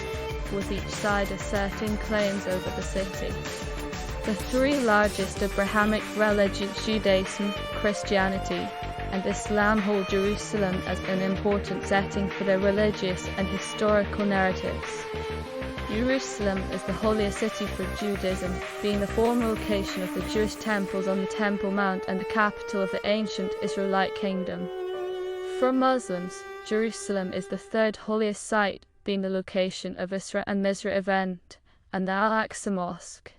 with each side asserting claims over the city. The three largest Abrahamic religions, Judaism, Christianity, and Islam, hold Jerusalem as an important setting for their religious and historical narratives. Jerusalem is the holiest city for Judaism, being the former location of the Jewish temples on the Temple Mount and the capital of the ancient Israelite kingdom. For Muslims, Jerusalem is the third holiest site, being the location of Isra and Mizra event and the Al-Aqsa Mosque.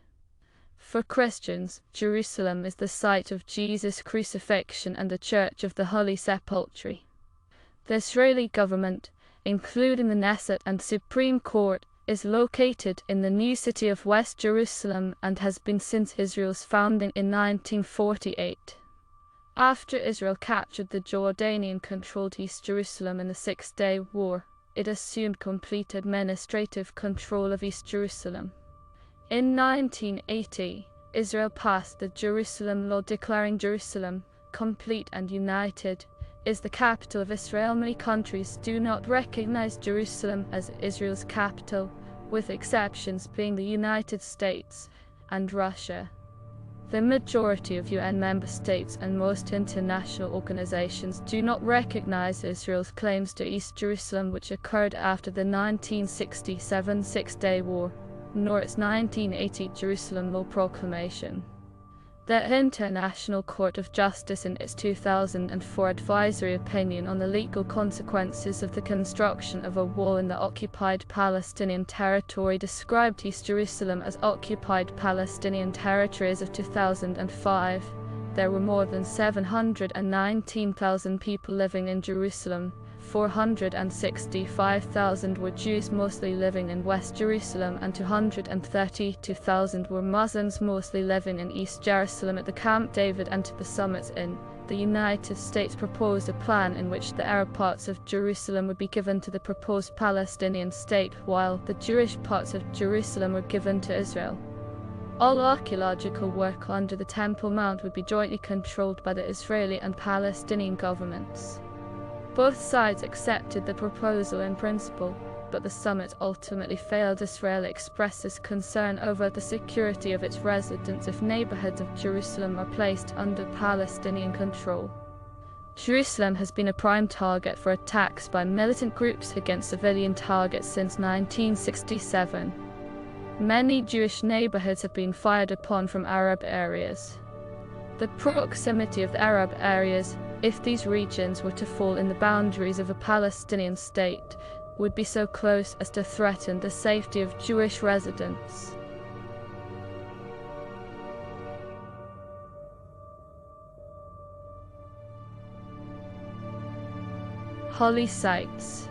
For Christians, Jerusalem is the site of Jesus' crucifixion and the Church of the Holy Sepulchre. The Israeli government, including the Knesset and Supreme Court, is located in the new city of West Jerusalem and has been since Israel's founding in 1948. After Israel captured the Jordanian-controlled East Jerusalem in the Six-Day War, it assumed complete administrative control of East Jerusalem. In 1980, Israel passed the Jerusalem Law declaring Jerusalem, complete and united, is the capital of Israel. Many countries do not recognize Jerusalem as Israel's capital, with exceptions being the United States and Russia. The majority of UN member states and most international organizations do not recognize Israel's claims to East Jerusalem, which occurred after the 1967 Six-Day War, nor its 1980 Jerusalem Law proclamation. The International Court of Justice, in its 2004 advisory opinion on the legal consequences of the construction of a wall in the occupied Palestinian territory, described East Jerusalem as occupied Palestinian territory as of 2005. There were more than 719,000 people living in Jerusalem. 465,000 were Jews, mostly living in West Jerusalem, and 232,000 were Muslims, mostly living in East Jerusalem at the Camp David and the Summits Inn. The United States proposed a plan in which the Arab parts of Jerusalem would be given to the proposed Palestinian state, while the Jewish parts of Jerusalem were given to Israel. All archaeological work under the Temple Mount would be jointly controlled by the Israeli and Palestinian governments. Both sides accepted the proposal in principle, but the summit ultimately failed. Israel expresses concern over the security of its residents if neighborhoods of Jerusalem are placed under Palestinian control. Jerusalem has been a prime target for attacks by militant groups against civilian targets since 1967. Many Jewish neighborhoods have been fired upon from Arab areas. The proximity of the Arab areas, if these regions were to fall in the boundaries of a Palestinian state, would be so close as to threaten the safety of Jewish residents. Holy sites.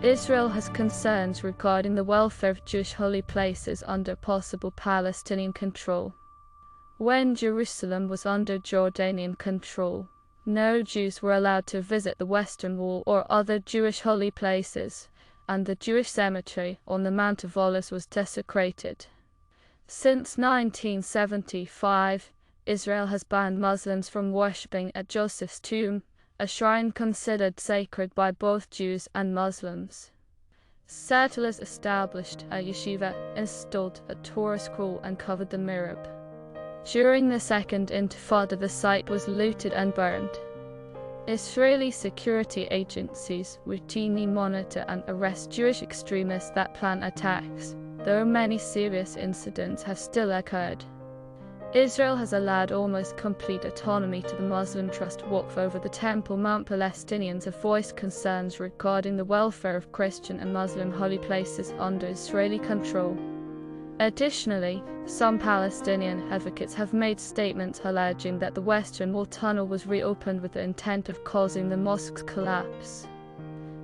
Israel has concerns regarding the welfare of Jewish holy places under possible Palestinian control. When Jerusalem was under Jordanian control, no Jews were allowed to visit the Western Wall or other Jewish holy places, and the Jewish cemetery on the Mount of Olives was desecrated. Since 1975, Israel has banned Muslims from worshipping at Joseph's tomb, a shrine considered sacred by both Jews and Muslims. Settlers established a yeshiva, installed a Torah scroll, and covered the mihrab. During the Second Intifada, the site was looted and burned. Israeli security agencies routinely monitor and arrest Jewish extremists that plan attacks, though many serious incidents have still occurred. Israel has allowed almost complete autonomy to the Muslim Trust Waqf over the Temple Mount. Palestinians have voiced concerns regarding the welfare of Christian and Muslim holy places under Israeli control. Additionally, some Palestinian advocates have made statements alleging that the Western Wall tunnel was reopened with the intent of causing the mosque's collapse.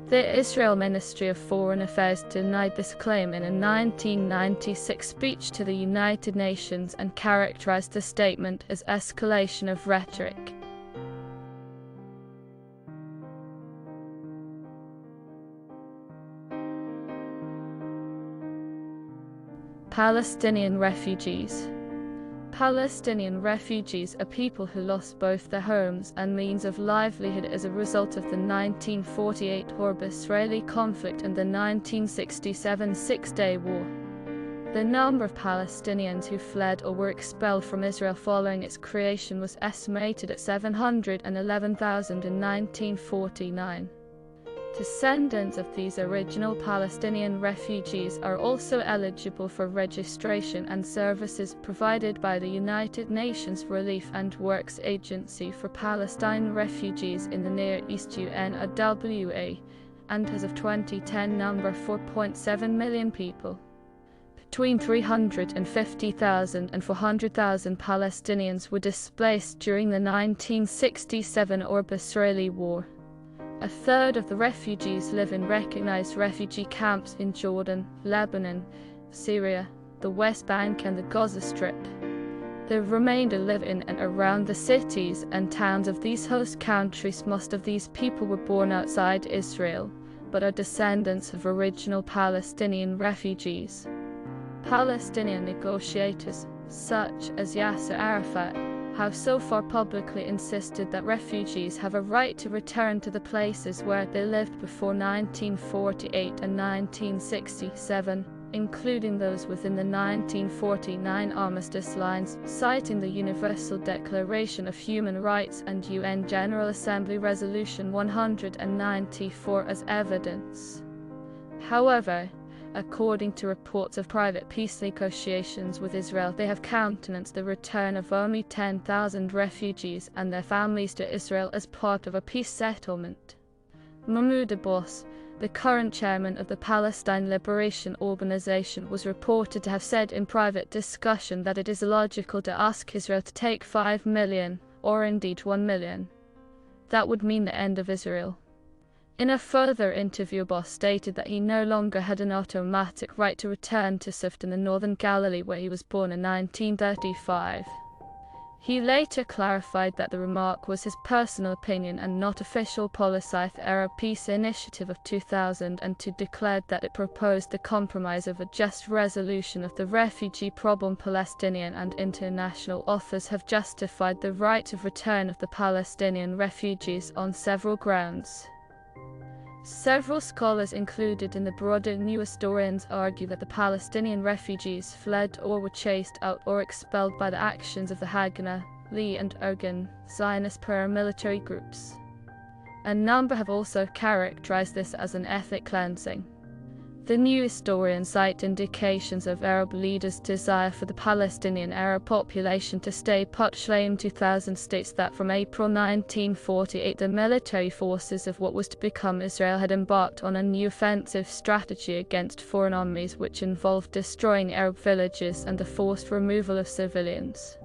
The Israel Ministry of Foreign Affairs denied this claim in a 1996 speech to the United Nations and characterized the statement as escalation of rhetoric. Palestinian refugees. Palestinian refugees are people who lost both their homes and means of livelihood as a result of the 1948 Arab-Israeli conflict and the 1967 Six-Day War. The number of Palestinians who fled or were expelled from Israel following its creation was estimated at 711,000 in 1949. Descendants of these original Palestinian refugees are also eligible for registration and services provided by the United Nations Relief and Works Agency for Palestine Refugees in the Near East UNRWA, and as of 2010 number 4.7 million people. Between 350,000 and 400,000 Palestinians were displaced during the 1967 Arab-Israeli War. A third of the refugees live in recognized refugee camps in Jordan, Lebanon, Syria, the West Bank and the Gaza Strip. The remainder live in and around the cities and towns of these host countries. Most of these people were born outside Israel, but are descendants of original Palestinian refugees. Palestinian negotiators, such as Yasser Arafat, have so far publicly insisted that refugees have a right to return to the places where they lived before 1948 and 1967, including those within the 1949 armistice lines, citing the Universal Declaration of Human Rights and UN General Assembly Resolution 194 as evidence. However, according to reports of private peace negotiations with Israel, they have countenanced the return of only 10,000 refugees and their families to Israel as part of a peace settlement. Mahmoud Abbas, the current chairman of the Palestine Liberation Organization, was reported to have said in private discussion that it is illogical to ask Israel to take 5 million, or indeed 1 million. That would mean the end of Israel. In a further interview, Abbas stated that he no longer had an automatic right to return to Safed in the northern Galilee where he was born in 1935. He later clarified that the remark was his personal opinion and not official policy of the Arab Peace Initiative of 2002, declared that it proposed the compromise of a just resolution of the refugee problem. Palestinian and international authors have justified the right of return of the Palestinian refugees on several grounds. Several scholars included in the broader new historians argue that the Palestinian refugees fled or were chased out or expelled by the actions of the Haganah, Lee and Ergun, Zionist paramilitary groups. A number have also characterized this as an ethnic cleansing. The new historians cite indications of Arab leaders' desire for the Palestinian Arab population to stay put. In 2000 states that from April 1948 the military forces of what was to become Israel had embarked on a new offensive strategy against foreign armies which involved destroying Arab villages and the forced removal of civilians.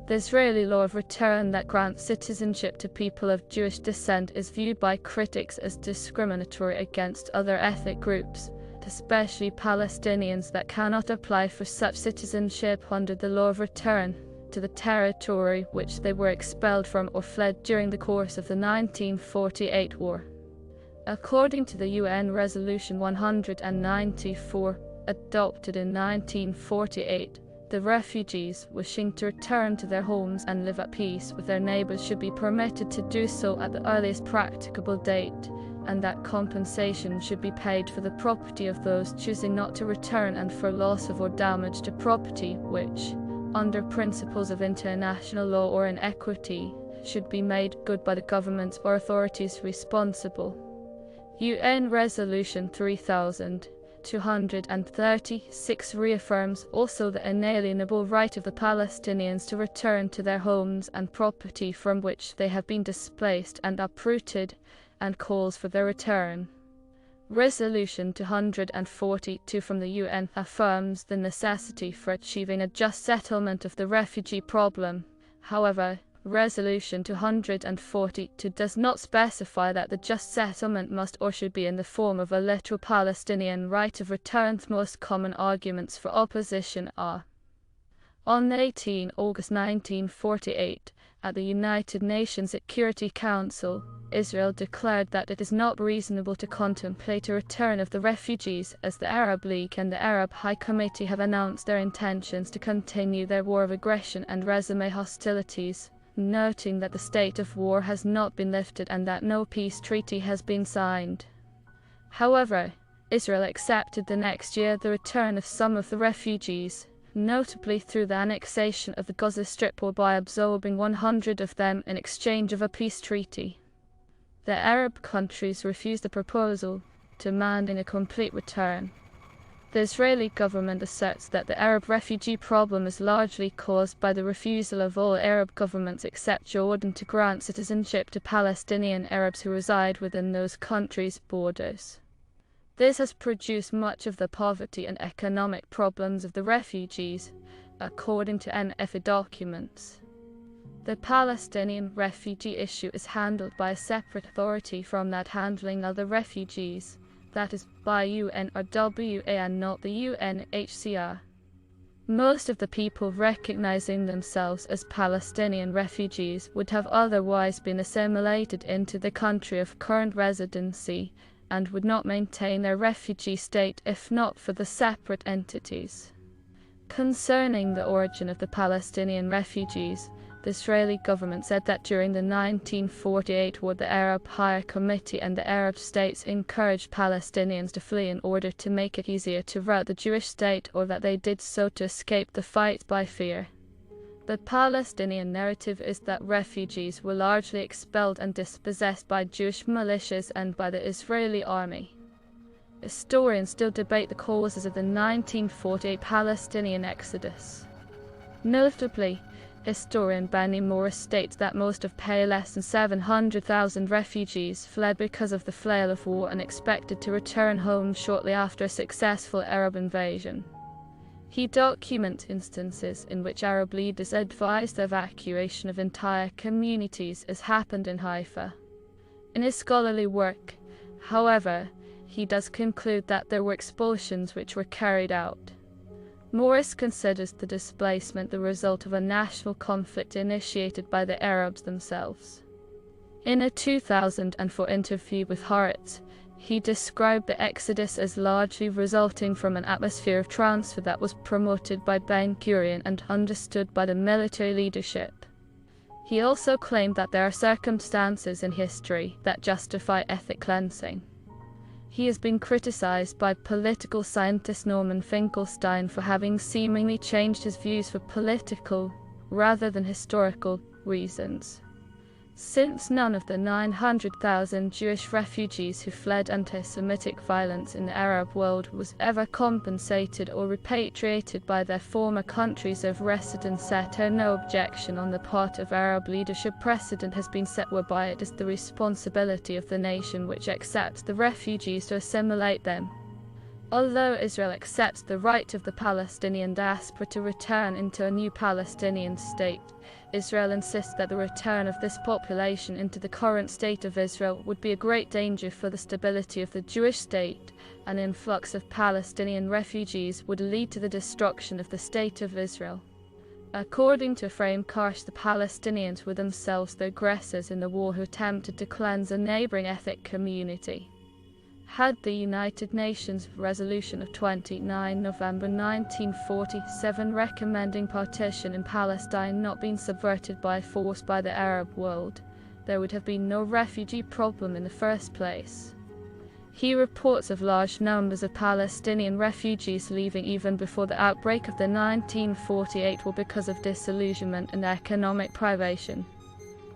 The Israeli law of return that grants citizenship to people of Jewish descent is viewed by critics as discriminatory against other ethnic groups, especially Palestinians that cannot apply for such citizenship under the law of return to the territory which they were expelled from or fled during the course of the 1948 war. According to the UN Resolution 194, adopted in 1948, the refugees wishing to return to their homes and live at peace with their neighbors should be permitted to do so at the earliest practicable date, and that compensation should be paid for the property of those choosing not to return and for loss of or damage to property which, under principles of international law or in equity, should be made good by the governments or authorities responsible. UN Resolution 3236 reaffirms also the inalienable right of the Palestinians to return to their homes and property from which they have been displaced and uprooted, and calls for their return. Resolution 242 from the UN affirms the necessity for achieving a just settlement of the refugee problem. However, Resolution 242 does not specify that the just settlement must or should be in the form of a literal Palestinian right of return. The most common arguments for opposition are: on 18 August 1948, at the United Nations Security Council, Israel declared that it is not reasonable to contemplate a return of the refugees as the Arab League and the Arab High Committee have announced their intentions to continue their war of aggression and resume hostilities, noting that the state of war has not been lifted and that no peace treaty has been signed. However, Israel accepted the next year the return of some of the refugees, notably through the annexation of the Gaza Strip or by absorbing 100 of them in exchange of a peace treaty. The Arab countries refused the proposal, demanding a complete return. The Israeli government asserts that the Arab refugee problem is largely caused by the refusal of all Arab governments except Jordan to grant citizenship to Palestinian Arabs who reside within those countries' borders. This has produced much of the poverty and economic problems of the refugees, according to NFA documents. The Palestinian refugee issue is handled by a separate authority from that handling other refugees, that is, by UNRWA and not the UNHCR. Most of the people recognizing themselves as Palestinian refugees would have otherwise been assimilated into the country of current residency and would not maintain their refugee state if not for the separate entities. Concerning the origin of the Palestinian refugees, the Israeli government said that during the 1948 war the Arab Higher Committee and the Arab states encouraged Palestinians to flee in order to make it easier to rout the Jewish state, or that they did so to escape the fight by fear. The Palestinian narrative is that refugees were largely expelled and dispossessed by Jewish militias and by the Israeli army. Historians still debate the causes of the 1948 Palestinian exodus. Notably, historian Benny Morris states that most of less than 700,000 refugees fled because of the flail of war and expected to return home shortly after a successful Arab invasion. He documents instances in which Arab leaders advised the evacuation of entire communities, as happened in Haifa. In his scholarly work, however, he does conclude that there were expulsions which were carried out. Morris considers the displacement the result of a national conflict initiated by the Arabs themselves. In a 2004 interview with Haaretz, he described the exodus as largely resulting from an atmosphere of transfer that was promoted by Ben-Gurion and understood by the military leadership. He also claimed that there are circumstances in history that justify ethnic cleansing. He has been criticized by political scientist Norman Finkelstein for having seemingly changed his views for political, rather than historical, reasons. Since none of the 900,000 Jewish refugees who fled anti-Semitic violence in the Arab world was ever compensated or repatriated by their former countries of residence, no objection on the part of Arab leadership precedent has been set whereby it is the responsibility of the nation which accepts the refugees to assimilate them. Although Israel accepts the right of the Palestinian diaspora to return into a new Palestinian state, Israel insists that the return of this population into the current state of Israel would be a great danger for the stability of the Jewish state. An influx of Palestinian refugees would lead to the destruction of the state of Israel. According to Ephraim Karsh, the Palestinians were themselves the aggressors in the war who attempted to cleanse a neighboring ethnic community. Had the United Nations resolution of 29 November 1947 recommending partition in Palestine not been subverted by force by the Arab world, there would have been no refugee problem in the first place. He reports of large numbers of Palestinian refugees leaving even before the outbreak of the 1948 war because of disillusionment and economic privation.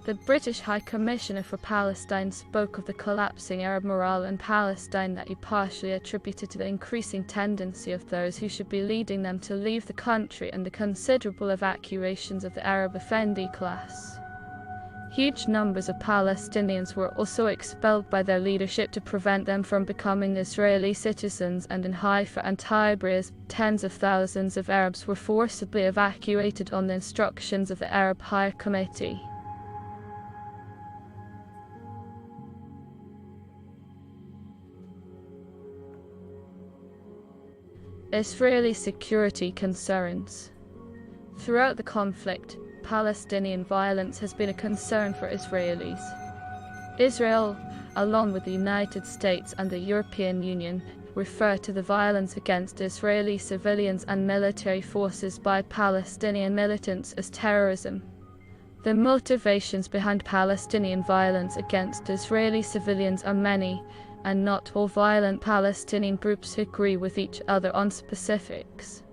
The British High Commissioner for Palestine spoke of the collapsing Arab morale in Palestine that he partially attributed to the increasing tendency of those who should be leading them to leave the country and the considerable evacuations of the Arab Effendi class. Huge numbers of Palestinians were also expelled by their leadership to prevent them from becoming Israeli citizens, and in Haifa and Tiberias, tens of thousands of Arabs were forcibly evacuated on the instructions of the Arab Higher Committee. Israeli security concerns. Throughout the conflict, Palestinian violence has been a concern for Israelis. Israel, along with the United States and the European Union, refer to the violence against Israeli civilians and military forces by Palestinian militants as terrorism. The motivations behind Palestinian violence against Israeli civilians are many, and not all violent Palestinian groups agree with each other on specifics.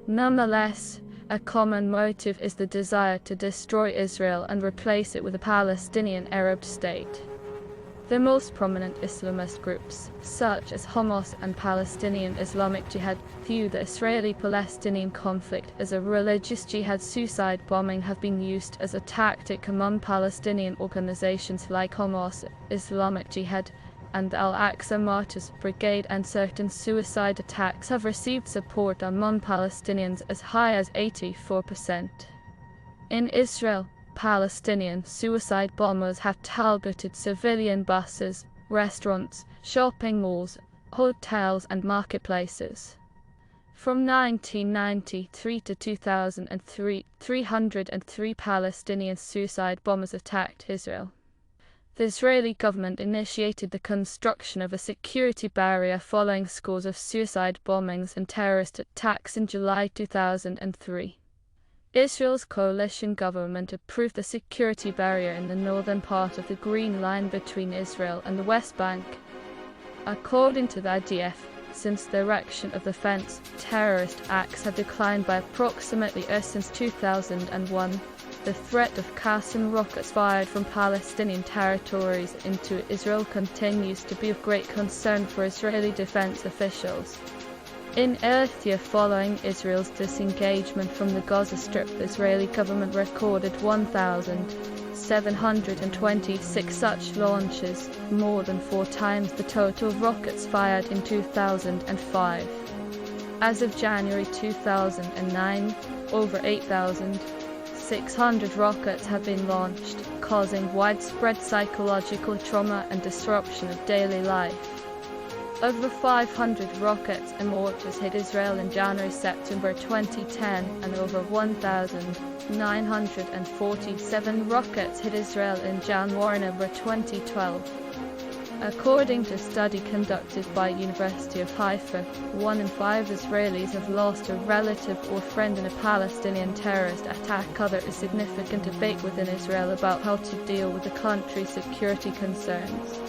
Nonetheless, a common motive is the desire to destroy Israel and replace it with a Palestinian Arab state. The most prominent Islamist groups, such as Hamas and Palestinian Islamic Jihad, view the Israeli-Palestinian conflict as a religious jihad. Suicide bombing have been used as a tactic among Palestinian organizations like Hamas, Islamic Jihad, and the Al-Aqsa Martyrs Brigade, and certain suicide attacks have received support among Palestinians as high as 84%. In Israel, Palestinian suicide bombers have targeted civilian buses, restaurants, shopping malls, hotels and marketplaces. From 1993 to 2003, 303 Palestinian suicide bombers attacked Israel. The Israeli government initiated the construction of a security barrier following scores of suicide bombings and terrorist attacks in July 2003. Israel's coalition government approved the security barrier in the northern part of the Green Line between Israel and the West Bank. According to the IDF, since the erection of the fence, terrorist acts have declined by approximately since 2001. The threat of Qassam rockets fired from Palestinian territories into Israel continues to be of great concern for Israeli defense officials. In Earthia, following Israel's disengagement from the Gaza Strip, the Israeli government recorded 1,726 such launches, more than 4 times the total of rockets fired in 2005. As of January 2009, over 8,600 rockets have been launched, causing widespread psychological trauma and disruption of daily life. Over 500 rockets and mortars hit Israel in January-September 2010, and over 1,947 rockets hit Israel in January-November 2012. According to a study conducted by University of Haifa, 1 in 5 Israelis have lost a relative or friend in a Palestinian terrorist attack. There is significant debate within Israel about how to deal with the country's security concerns.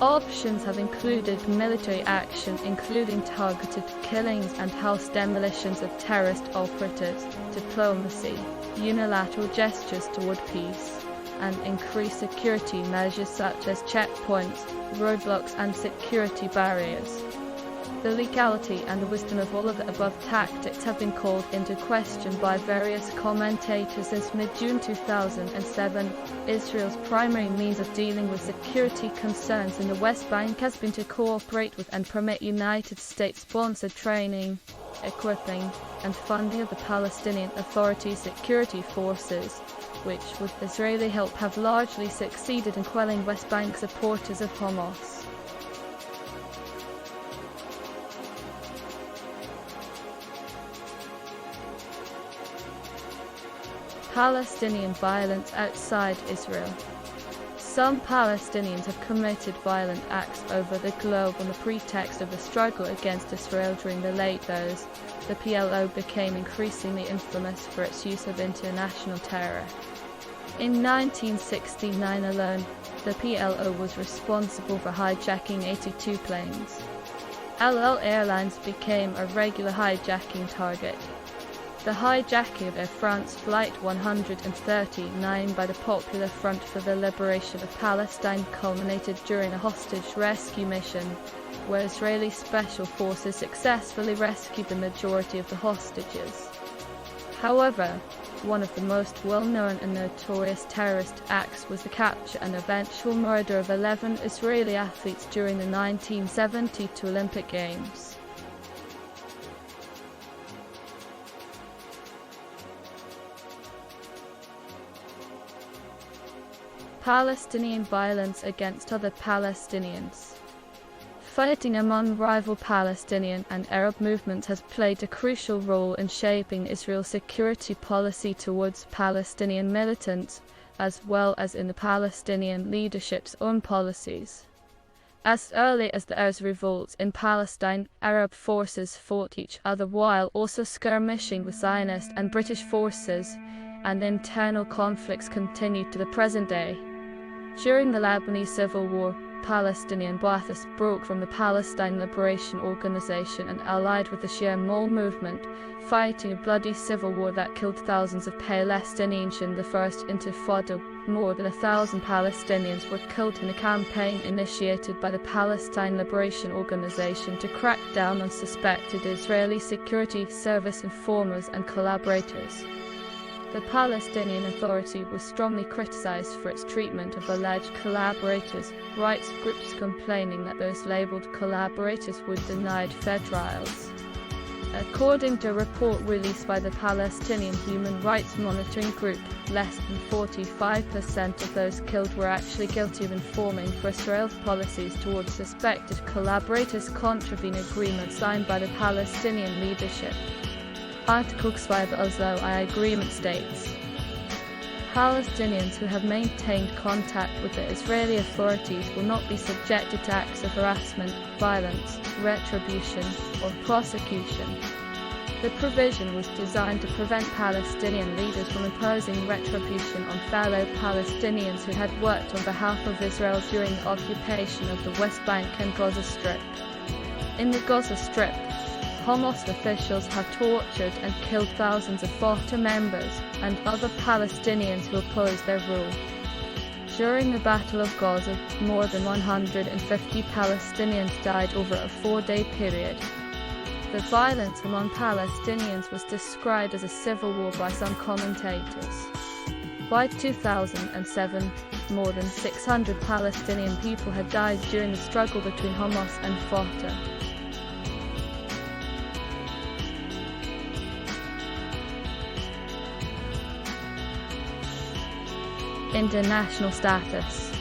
Options have included military action, including targeted killings and house demolitions of terrorist operatives, diplomacy, unilateral gestures toward peace, and increased security measures such as checkpoints, roadblocks and security barriers. The legality and the wisdom of all of the above tactics have been called into question by various commentators since mid-June 2007. Israel's primary means of dealing with security concerns in the West Bank has been to cooperate with and permit United States-sponsored training, equipping, and funding of the Palestinian Authority's security forces, which, with Israeli help, have largely succeeded in quelling West Bank supporters of Hamas. Palestinian violence outside Israel. Some Palestinians have committed violent acts over the globe on the pretext of the struggle against Israel. During the late years, the PLO became increasingly infamous for its use of international terror. In 1969 alone, the PLO was responsible for hijacking 82 planes. LL Airlines became a regular hijacking target. The hijacking of Air France Flight 139 by the Popular Front for the Liberation of Palestine culminated during a hostage rescue mission, where Israeli special forces successfully rescued the majority of the hostages. However, one of the most well-known and notorious terrorist acts was the capture and eventual murder of 11 Israeli athletes during the 1972 Olympic Games. Palestinian violence against other Palestinians. Fighting among rival Palestinian and Arab movements has played a crucial role in shaping Israel's security policy towards Palestinian militants, as well as in the Palestinian leadership's own policies. As early as the Arab revolts in Palestine, Arab forces fought each other while also skirmishing with Zionist and British forces, and internal conflicts continued to the present day. During the Lebanese Civil War, Palestinian Ba'athists broke from the Palestine Liberation Organization and allied with the Shia Mole movement, fighting a bloody civil war that killed thousands of Palestinians in the First Intifada. More than 1,000 Palestinians were killed in a campaign initiated by the Palestine Liberation Organization to crack down on suspected Israeli security service informers and collaborators. The Palestinian Authority was strongly criticized for its treatment of alleged collaborators, rights groups complaining that those labeled collaborators were denied fair trials. According to a report released by the Palestinian Human Rights Monitoring Group, less than 45% of those killed were actually guilty of informing for Israel's policies towards suspected collaborators contravene agreements signed by the Palestinian leadership. Article 5 Oslo I agreement states, Palestinians who have maintained contact with the Israeli authorities will not be subjected to acts of harassment, violence, retribution, or prosecution. The provision was designed to prevent Palestinian leaders from imposing retribution on fellow Palestinians who had worked on behalf of Israel during the occupation of the West Bank and Gaza Strip. In the Gaza Strip, Hamas officials have tortured and killed thousands of Fatah members and other Palestinians who opposed their rule. During the Battle of Gaza, more than 150 Palestinians died over a 4-day period. The violence among Palestinians was described as a civil war by some commentators. By 2007, more than 600 Palestinian people had died during the struggle between Hamas and Fatah. International status.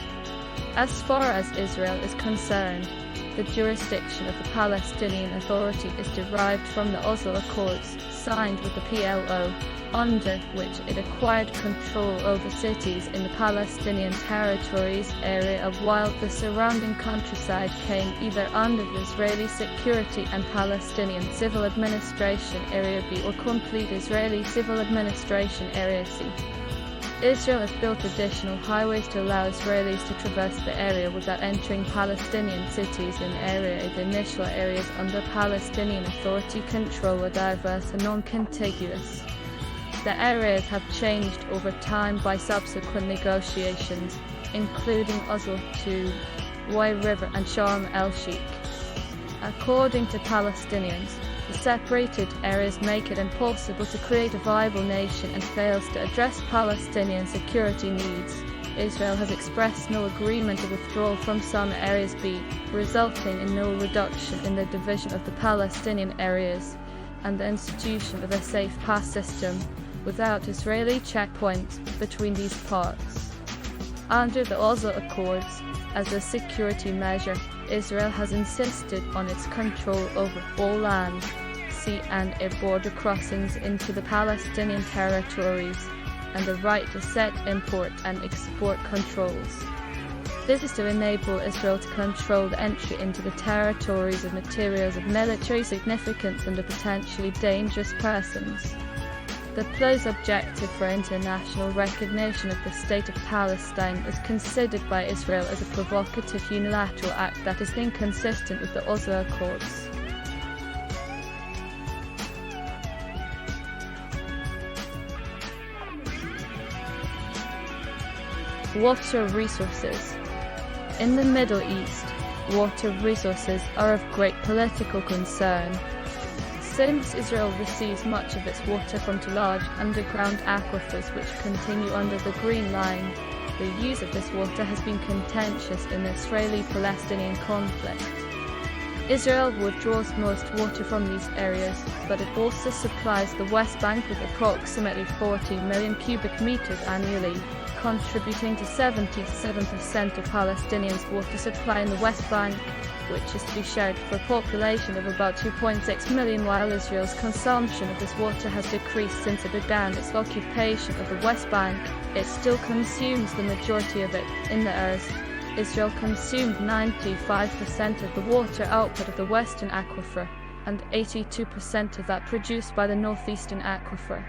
As far as Israel is concerned, the jurisdiction of the Palestinian Authority is derived from the Oslo Accords, signed with the PLO, under which it acquired control over cities in the Palestinian territories area while the surrounding countryside came either under the Israeli Security and Palestinian Civil Administration Area B or complete Israeli Civil Administration Area C. Israel has built additional highways to allow Israelis to traverse the area without entering Palestinian cities in the area. The initial areas under Palestinian Authority control are diverse and non-contiguous. The areas have changed over time by subsequent negotiations, including Oslo II, Wye River and Sharm el-Sheikh. According to Palestinians, the separated areas make it impossible to create a viable nation and fails to address Palestinian security needs. Israel has expressed no agreement to withdrawal from some areas B, resulting in no reduction in the division of the Palestinian areas and the institution of a safe pass system without Israeli checkpoints between these parts. Under the Oslo Accords, as a security measure, Israel has insisted on its control over all land, sea and air border crossings into the Palestinian territories, and the right to set import and export controls. This is to enable Israel to control the entry into the territories of materials of military significance and of potentially dangerous persons. The close objective for international recognition of the State of Palestine is considered by Israel as a provocative unilateral act that is inconsistent with the Oslo Accords. Water resources. In the Middle East, water resources are of great political concern. Since Israel receives much of its water from two large underground aquifers which continue under the Green Line, the use of this water has been contentious in the Israeli-Palestinian conflict. Israel withdraws most water from these areas, but it also supplies the West Bank with approximately 40 million cubic meters annually, contributing to 77% of Palestinians' water supply in the West Bank, which is to be shared for a population of about 2.6 million, while Israel's consumption of this water has decreased since it began its occupation of the West Bank. It still consumes the majority of it in the earth. Israel consumed 95% of the water output of the Western Aquifer, and 82% of that produced by the Northeastern Aquifer.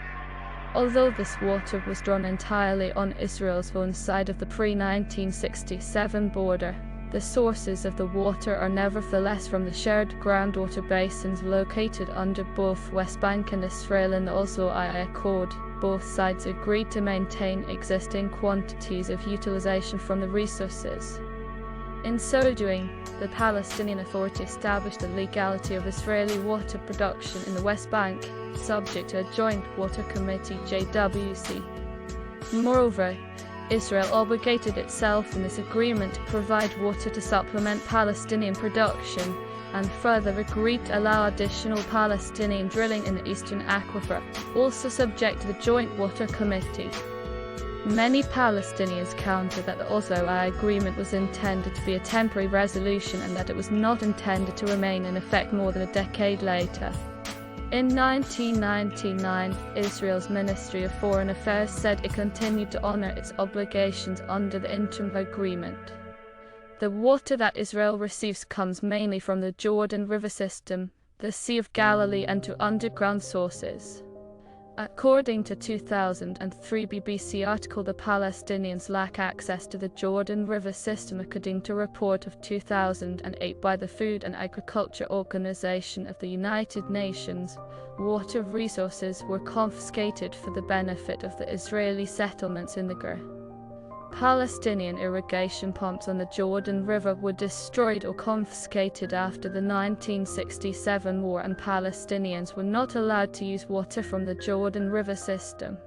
Although this water was drawn entirely on Israel's own side of the pre-1967 border, The sources of the water are nevertheless from the shared groundwater basins located under both West Bank and Israel, and also I accord. Both sides agreed to maintain existing quantities of utilization from the resources. In so doing, the Palestinian Authority established the legality of Israeli water production in the West Bank, subject to a Joint Water Committee (JWC). Moreover, Israel obligated itself in this agreement to provide water to supplement Palestinian production, and further agreed to allow additional Palestinian drilling in the Eastern Aquifer, also subject to the Joint Water Committee. Many Palestinians countered that the Oslo I agreement was intended to be a temporary resolution and that it was not intended to remain in effect more than a decade later. In 1999, Israel's Ministry of Foreign Affairs said it continued to honor its obligations under the interim agreement. The water that Israel receives comes mainly from the Jordan River system, the Sea of Galilee, and to underground sources. According to 2003 BBC article, the Palestinians lack access to the Jordan River system according to a report of 2008 by the Food and Agriculture Organization of the United Nations. Water resources were confiscated for the benefit of the Israeli settlements in the GER. Palestinian irrigation pumps on the Jordan River were destroyed or confiscated after the 1967 war, and Palestinians were not allowed to use water from the Jordan River system.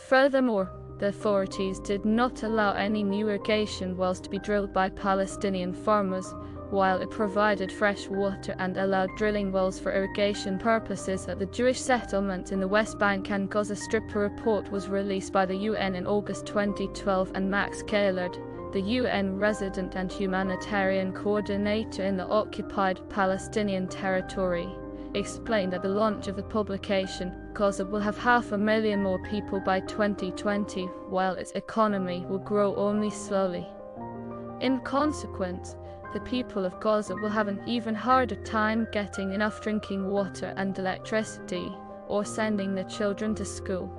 Furthermore, the authorities did not allow any new irrigation wells to be drilled by Palestinian farmers, while it provided fresh water and allowed drilling wells for irrigation purposes at the Jewish settlements in the West Bank and Gaza Strip. A report was released by the UN in August 2012, and Max Gaillard, the UN resident and humanitarian coordinator in the occupied Palestinian territory, explained at the launch of the publication, Gaza will have 500,000 more people by 2020, while its economy will grow only slowly. In consequence, the people of Gaza will have an even harder time getting enough drinking water and electricity, or sending their children to school.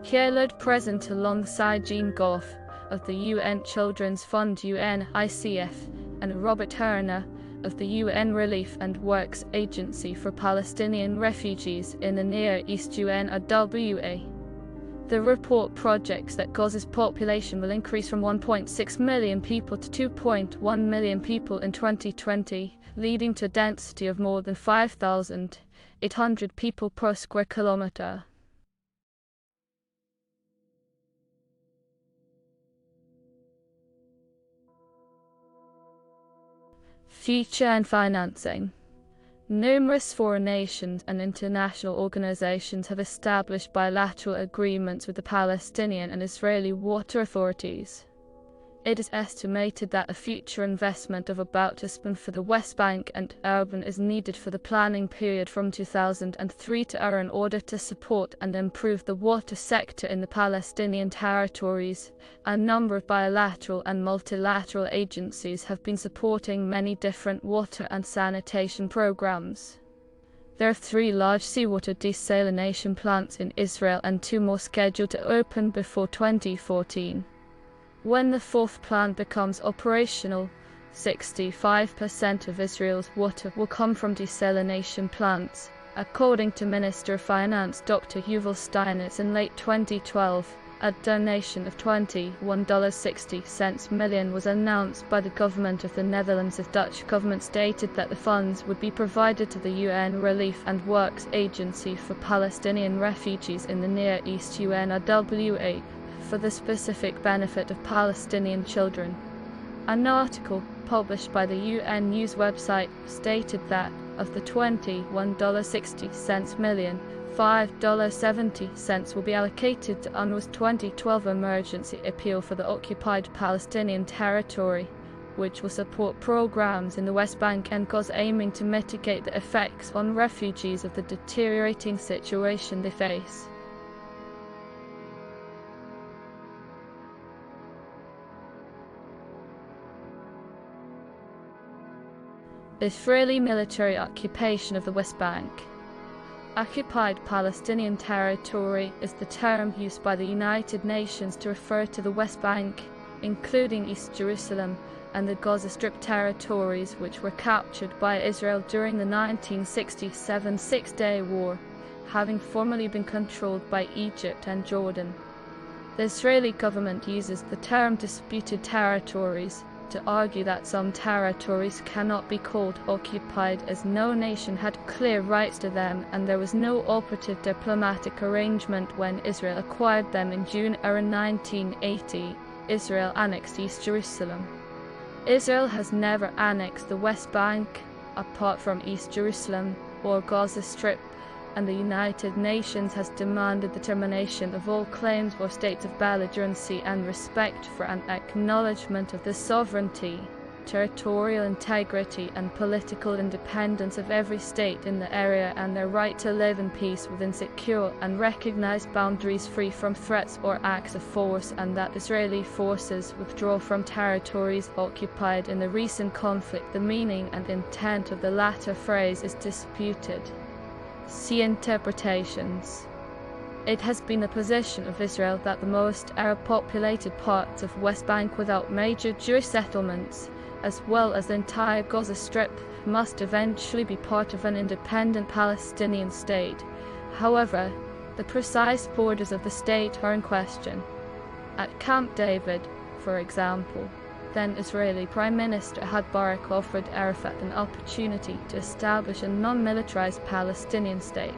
Gaillard, present alongside Jean Goff of the UN Children's Fund UNICEF, and Robert Turner of the UN Relief and Works Agency for Palestinian Refugees in the Near East UNRWA. The report projects that Gaza's population will increase from 1.6 million people to 2.1 million people in 2020, leading to a density of more than 5,800 people per square kilometer. Future and financing. Numerous foreign nations and international organizations have established bilateral agreements with the Palestinian and Israeli water authorities. It is estimated that a future investment of about $1 for the West Bank and Urban is needed for the planning period from 2003 to in order to support and improve the water sector in the Palestinian territories. A number of bilateral and multilateral agencies have been supporting many different water and sanitation programs. There are 3 large seawater desalination plants in Israel and 2 more scheduled to open before 2014. When the 4th plant becomes operational, 65% of Israel's water will come from desalination plants, according to Minister of Finance Dr. Yuval Steinitz in late 2012. A donation of $21.60 million was announced by the government of the Netherlands. The Dutch government stated that the funds would be provided to the UN Relief and Works Agency for Palestinian Refugees in the Near East UNRWA, for the specific benefit of Palestinian children. An article published by the UN news website stated that, of the $21.60 million, $5.70 will be allocated to UNRWA's 2012 emergency appeal for the occupied Palestinian territory, which will support programs in the West Bank and Gaza aiming to mitigate the effects on refugees of the deteriorating situation they face. Israeli military occupation of the West Bank. Occupied Palestinian territory is the term used by the United Nations to refer to the West Bank, including East Jerusalem, and the Gaza Strip territories, which were captured by Israel during the 1967 Six-Day War, having formerly been controlled by Egypt and Jordan. The Israeli government uses the term disputed territories to argue that some territories cannot be called occupied, as no nation had clear rights to them and there was no operative diplomatic arrangement when Israel acquired them in June 1980. Israel annexed East Jerusalem. Israel has never annexed the West Bank, apart from East Jerusalem or Gaza Strip, and the United Nations has demanded the termination of all claims or states of belligerency and respect for an acknowledgement of the sovereignty, territorial integrity and political independence of every state in the area, and their right to live in peace within secure and recognized boundaries free from threats or acts of force, and that Israeli forces withdraw from territories occupied in the recent conflict. The meaning and intent of the latter phrase is disputed. See interpretations. It has been the position of Israel that the most Arab-populated parts of West Bank without major Jewish settlements, as well as the entire Gaza Strip, must eventually be part of an independent Palestinian state. However, the precise borders of the state are in question. At Camp David, for example, then Israeli Prime Minister Barak offered Arafat an opportunity to establish a non-militarized Palestinian state.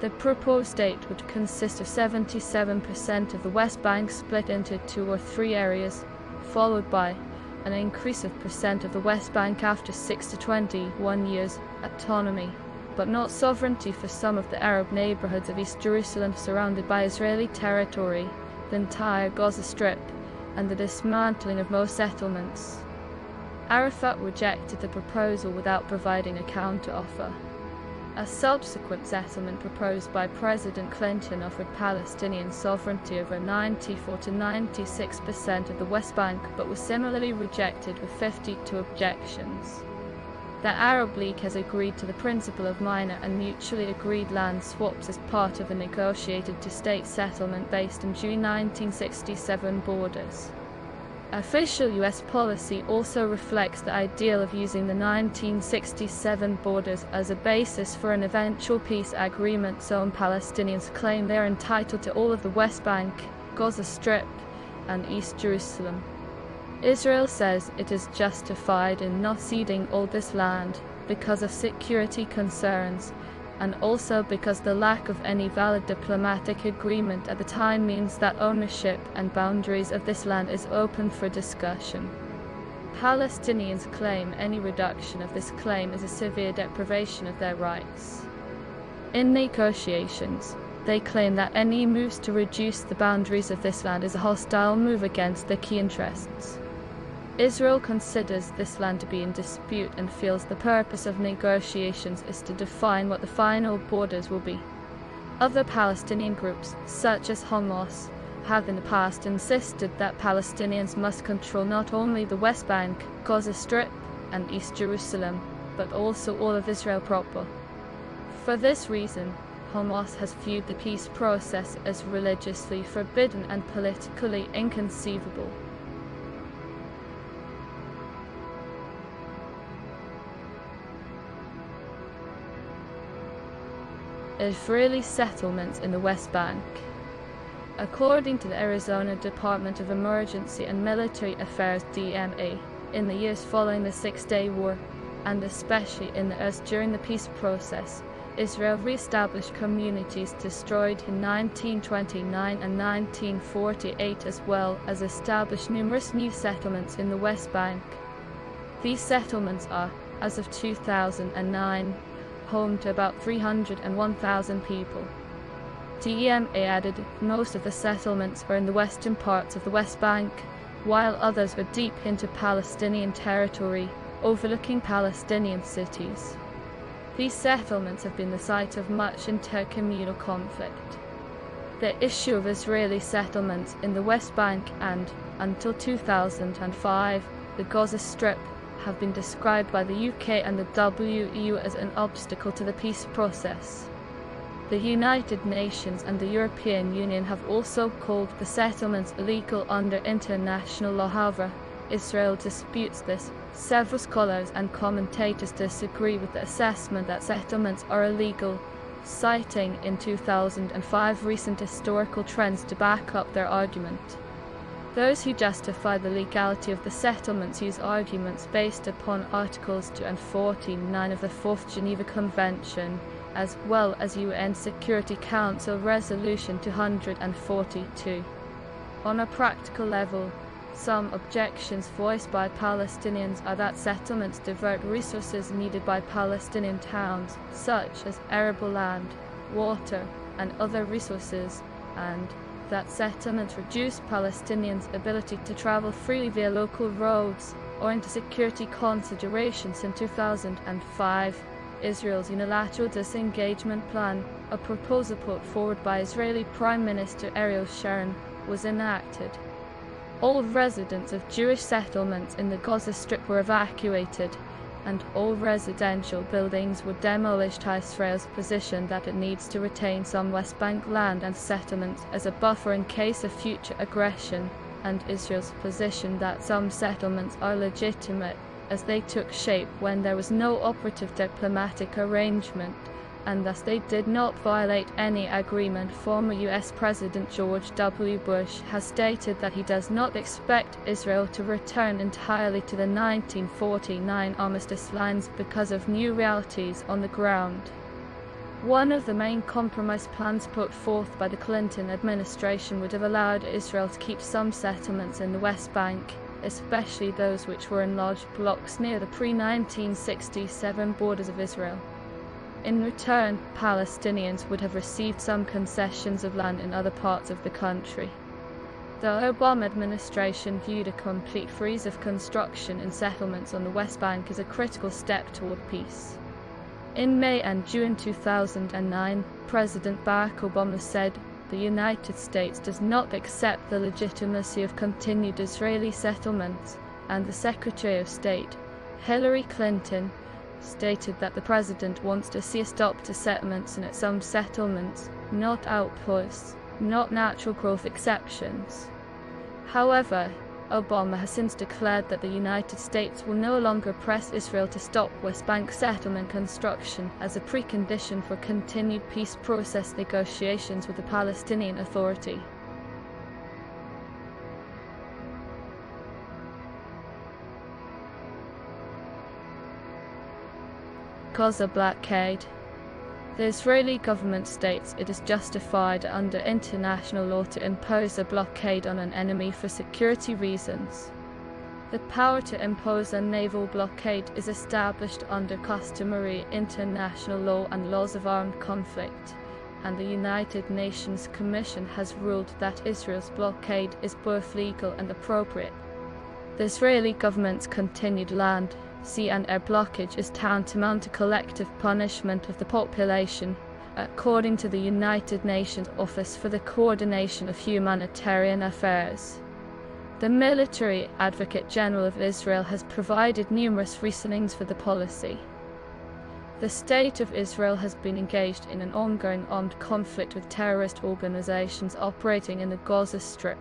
The proposed state would consist of 77% of the West Bank split into 2 or 3 areas, followed by an increase of percent of the West Bank after 6 to 21 years, autonomy, but not sovereignty for some of the Arab neighborhoods of East Jerusalem surrounded by Israeli territory, the entire Gaza Strip, and the dismantling of most settlements. Arafat rejected the proposal without providing a counteroffer. A subsequent settlement proposed by President Clinton offered Palestinian sovereignty over 94 to 96% of the West Bank, but was similarly rejected with 52 objections. The Arab League has agreed to the principle of minor and mutually agreed land swaps as part of a negotiated two-state settlement based on June 1967 borders. Official U.S. policy also reflects the ideal of using the 1967 borders as a basis for an eventual peace agreement. Some Palestinians claim they are entitled to all of the West Bank, Gaza Strip, and East Jerusalem. Israel says it is justified in not ceding all this land because of security concerns, and also because the lack of any valid diplomatic agreement at the time means that ownership and boundaries of this land is open for discussion. Palestinians claim any reduction of this claim is a severe deprivation of their rights. In negotiations, they claim that any moves to reduce the boundaries of this land is a hostile move against their key interests. Israel considers this land to be in dispute and feels the purpose of negotiations is to define what the final borders will be. Other Palestinian groups, such as Hamas, have in the past insisted that Palestinians must control not only the West Bank, Gaza Strip, and East Jerusalem, but also all of Israel proper. For this reason, Hamas has viewed the peace process as religiously forbidden and politically inconceivable. Israeli settlements in the West Bank. According to the Arizona Department of Emergency and Military Affairs (DMA), in the years following the Six-Day War, and especially in the years during the peace process, Israel re-established communities destroyed in 1929 and 1948, as well as established numerous new settlements in the West Bank. These settlements are, as of 2009, home to about 301,000 people. DEMA added most of the settlements are in the western parts of the West Bank, while others are deep into Palestinian territory, overlooking Palestinian cities. These settlements have been the site of much intercommunal conflict. The issue of Israeli settlements in the West Bank and, until 2005, the Gaza Strip have been described by the UK and the WEU as an obstacle to the peace process. The United Nations and the European Union have also called the settlements illegal under international law. However, Israel disputes this. Several scholars and commentators disagree with the assessment that settlements are illegal, citing in 2005 recent historical trends to back up their argument. Those who justify the legality of the settlements use arguments based upon Articles 2 and 49 of the Fourth Geneva Convention, as well as UN Security Council Resolution 242. On a practical level, some objections voiced by Palestinians are that settlements divert resources needed by Palestinian towns, such as arable land, water, and other resources, and that settlements reduce Palestinians' ability to travel freely via local roads, owing to security considerations. In 2005, Israel's unilateral disengagement plan, a proposal put forward by Israeli Prime Minister Ariel Sharon, was enacted. All residents of Jewish settlements in the Gaza Strip were evacuated, and all residential buildings were demolished. Israel's position that it needs to retain some West Bank land and settlements as a buffer in case of future aggression, and Israel's position that some settlements are legitimate as they took shape when there was no operative diplomatic arrangement, and thus they did not violate any agreement. Former U.S. President George W. Bush has stated that he does not expect Israel to return entirely to the 1949 armistice lines because of new realities on the ground. One of the main compromise plans put forth by the Clinton administration would have allowed Israel to keep some settlements in the West Bank, especially those which were in large blocks near the pre-1967 borders of Israel. In return, Palestinians would have received some concessions of land in other parts of the country. The Obama administration viewed a complete freeze of construction in settlements on the West Bank as a critical step toward peace. In May and June 2009, President Barack Obama said, "The United States does not accept the legitimacy of continued Israeli settlements," and the Secretary of State, Hillary Clinton, stated that the president wants to see a stop to settlements and at some settlements, not outposts, not natural growth exceptions. However, Obama has since declared that the United States will no longer press Israel to stop West Bank settlement construction as a precondition for continued peace process negotiations with the Palestinian Authority. Gaza blockade. The Israeli government states it is justified under international law to impose a blockade on an enemy for security reasons. The power to impose a naval blockade is established under customary international law and laws of armed conflict, and the United Nations Commission has ruled that Israel's blockade is both legal and appropriate. The Israeli government's continued land, sea and air blockage is tantamount to collective punishment of the population, according to the United Nations Office for the Coordination of Humanitarian Affairs. The Military Advocate General of Israel has provided numerous reasonings for the policy. The State of Israel has been engaged in an ongoing armed conflict with terrorist organizations operating in the Gaza Strip.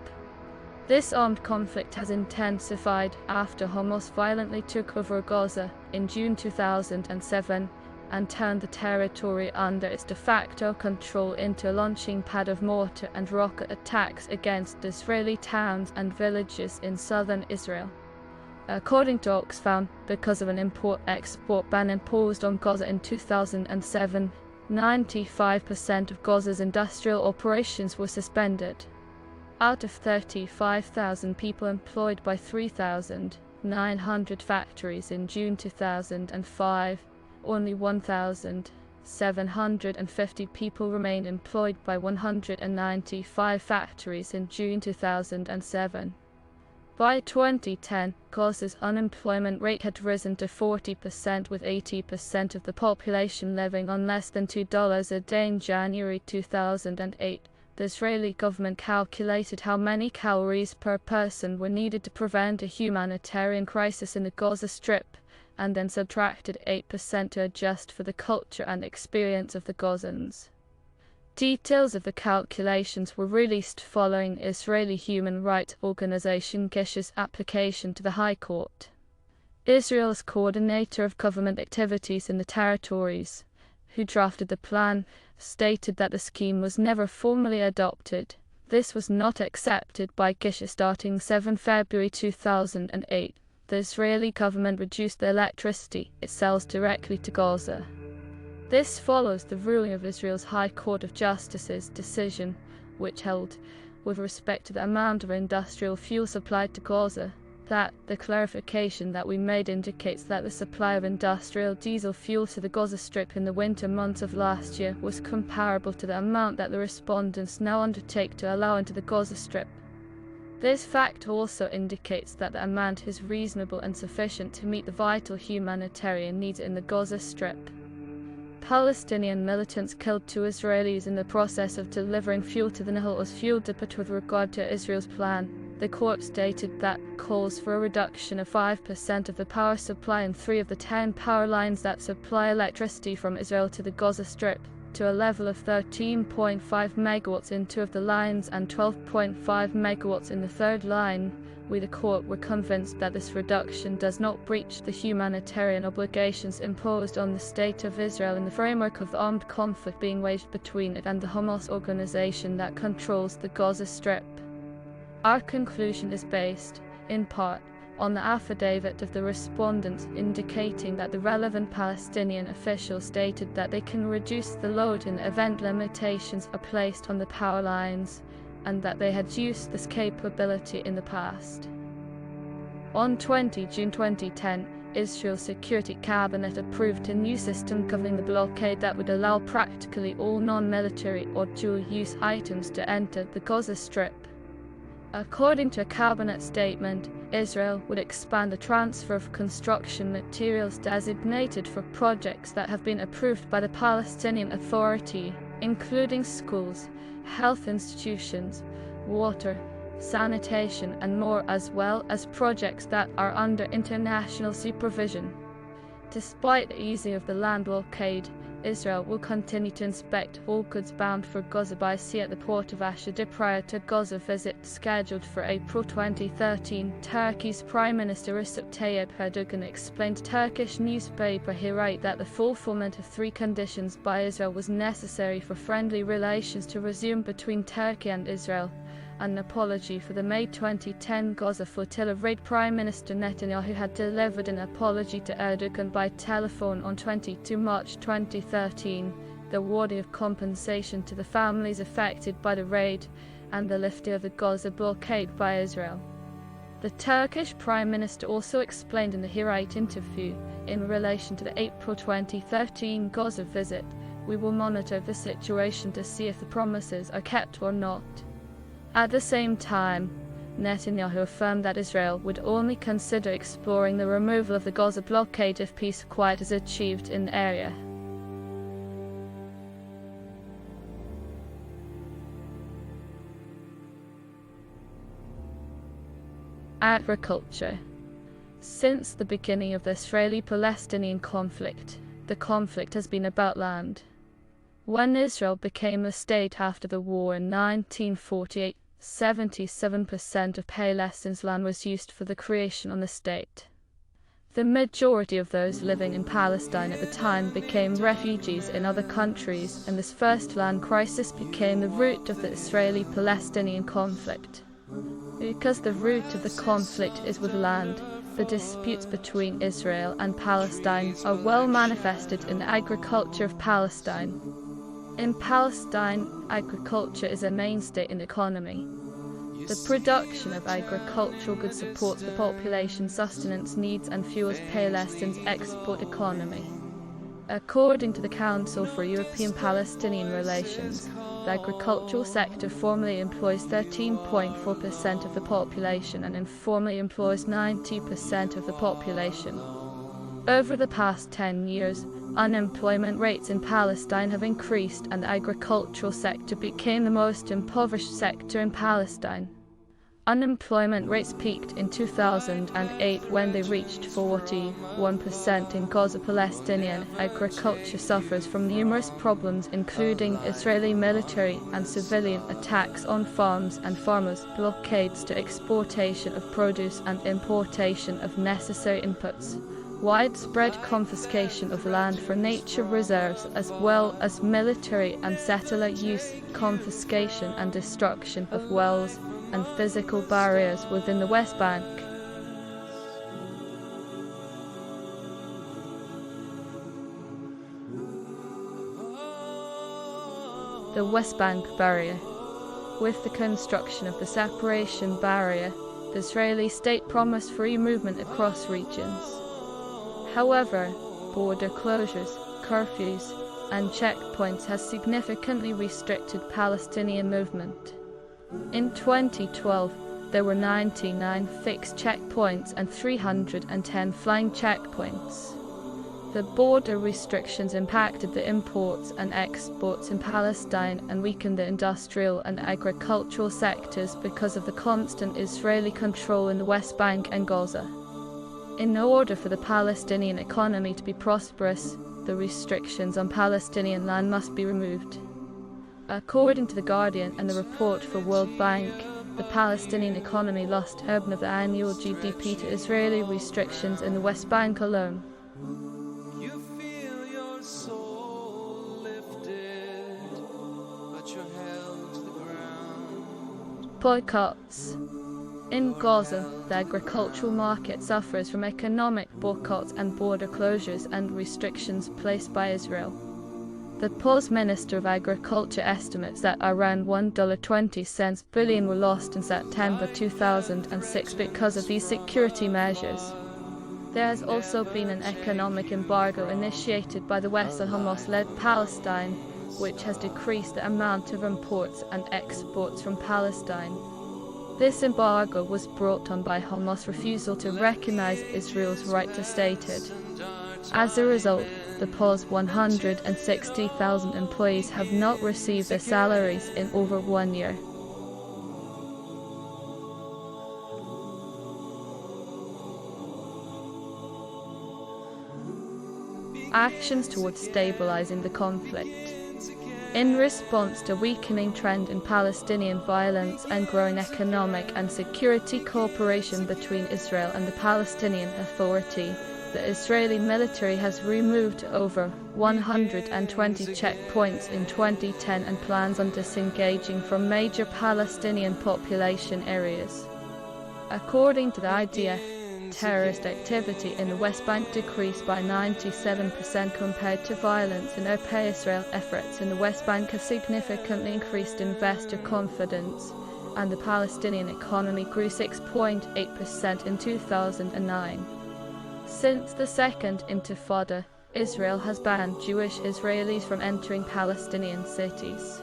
This armed conflict has intensified after Hamas violently took over Gaza in June 2007 and turned the territory under its de facto control into a launching pad of mortar and rocket attacks against Israeli towns and villages in southern Israel. According to Oxfam, because of an import-export ban imposed on Gaza in 2007, 95% of Gaza's industrial operations were suspended. Out of 35,000 people employed by 3,900 factories in June 2005, only 1,750 people remained employed by 195 factories in June 2007. By 2010, Gaza's unemployment rate had risen to 40%, with 80% of the population living on less than $2 a day. In January 2008, the Israeli government calculated how many calories per person were needed to prevent a humanitarian crisis in the Gaza Strip, and then subtracted 8% to adjust for the culture and experience of the Gazans. Details of the calculations were released following Israeli human rights organization Gish's application to the High Court. Israel's coordinator of government activities in the territories, who drafted the plan, stated that the scheme was never formally adopted. This was not accepted by Gish starting 7 February 2008. The Israeli government reduced the electricity it sells directly to Gaza. This follows the ruling of Israel's High Court of Justice's decision, which held, with respect to the amount of industrial fuel supplied to Gaza, that the clarification that we made indicates that the supply of industrial diesel fuel to the Gaza Strip in the winter months of last year was comparable to the amount that the respondents now undertake to allow into the Gaza Strip. This fact also indicates that the amount is reasonable and sufficient to meet the vital humanitarian needs in the Gaza Strip. Palestinian militants killed 2 Israelis in the process of delivering fuel to the Nablus fuel depot. With regard to Israel's plan, the court stated that calls for a reduction of 5% of the power supply in 3 of the 10 power lines that supply electricity from Israel to the Gaza Strip, to a level of 13.5 megawatts in 2 of the lines and 12.5 megawatts in the 3rd line. We, the court, were convinced that this reduction does not breach the humanitarian obligations imposed on the State of Israel in the framework of the armed conflict being waged between it and the Hamas organization that controls the Gaza Strip. Our conclusion is based, in part, on the affidavit of the respondents indicating that the relevant Palestinian officials stated that they can reduce the load in the event limitations are placed on the power lines, and that they had used this capability in the past. On 20 June 2010, Israel's Security Cabinet approved a new system governing the blockade that would allow practically all non-military or dual-use items to enter the Gaza Strip. According to a cabinet statement, Israel would expand the transfer of construction materials designated for projects that have been approved by the Palestinian Authority, including schools, health institutions, water, sanitation and more, as well as projects that are under international supervision. Despite the easing of the land blockade, Israel will continue to inspect all goods bound for Gaza by sea at the port of Ashdod prior to a Gaza visit scheduled for April 2013. Turkey's Prime Minister Recep Tayyip Erdogan explained to Turkish newspaper Hürriyet that the fulfillment of 3 conditions by Israel was necessary for friendly relations to resume between Turkey and Israel. An apology for the May 2010 Gaza flotilla raid. Prime Minister Netanyahu had delivered an apology to Erdogan by telephone on 22 March 2013, the awarding of compensation to the families affected by the raid, and the lifting of the Gaza blockade by Israel. The Turkish Prime Minister also explained in the Hürriyet interview, in relation to the April 2013 Gaza visit, "We will monitor the situation to see if the promises are kept or not." At the same time, Netanyahu affirmed that Israel would only consider exploring the removal of the Gaza blockade if peace and quiet is achieved in the area. Agriculture. Since the beginning of the Israeli-Palestinian conflict, the conflict has been about land. When Israel became a state after the war in 1948, 77% of Palestine's land was used for the creation of the state. The majority of those living in Palestine at the time became refugees in other countries, and this first land crisis became the root of the Israeli-Palestinian conflict. Because the root of the conflict is with land, the disputes between Israel and Palestine are well manifested in the agriculture of Palestine. In Palestine, agriculture is a mainstay in the economy. The production of agricultural goods supports the population's sustenance needs and fuels Palestine's export economy. According to the Council for European-Palestinian Relations, the agricultural sector formally employs 13.4% of the population and informally employs 90% of the population. Over the past 10 years, unemployment rates in Palestine have increased and the agricultural sector became the most impoverished sector in Palestine. Unemployment rates peaked in 2008 when they reached 41% in Gaza. Palestinian agriculture suffers from numerous problems, including Israeli military and civilian attacks on farms and farmers, blockades to exportation of produce and importation of necessary inputs, widespread confiscation of land for nature reserves, as well as military and settler use, confiscation and destruction of wells, and physical barriers within the West Bank. The West Bank barrier. With the construction of the separation barrier, the Israeli state promised free movement across regions. However, border closures, curfews, and checkpoints has significantly restricted Palestinian movement. In 2012, there were 99 fixed checkpoints and 310 flying checkpoints. The border restrictions impacted the imports and exports in Palestine and weakened the industrial and agricultural sectors because of the constant Israeli control in the West Bank and Gaza. In order for the Palestinian economy to be prosperous, the restrictions on Palestinian land must be removed. According to The Guardian and a report for World Bank, the Palestinian economy lost half of the annual GDP to Israeli restrictions in the West Bank alone. You feel your soul lifted, but you're held to the ground. Boycotts. In Gaza, the agricultural market suffers from economic boycotts and border closures and restrictions placed by Israel. The Pause Minister of Agriculture estimates that around $1.20 billion were lost in September 2006 because of these security measures. There has also been an economic embargo initiated by the West on Hamas-led Palestine, which has decreased the amount of imports and exports from Palestine. This embargo was brought on by Hamas' refusal to recognize Israel's right to statehood. As a result, the PA's 160,000 employees have not received their salaries in over 1 year. Actions towards stabilizing the conflict. In response to a weakening trend in Palestinian violence and growing economic and security cooperation between Israel and the Palestinian Authority, the Israeli military has removed over 120 checkpoints in 2010 and plans on disengaging from major Palestinian population areas. According to the IDF, terrorist activity in the West Bank decreased by 97% compared to violence in Israel. Efforts in the West Bank have significantly increased investor confidence, and the Palestinian economy grew 6.8% in 2009. Since the Second Intifada, Israel has banned Jewish Israelis from entering Palestinian cities.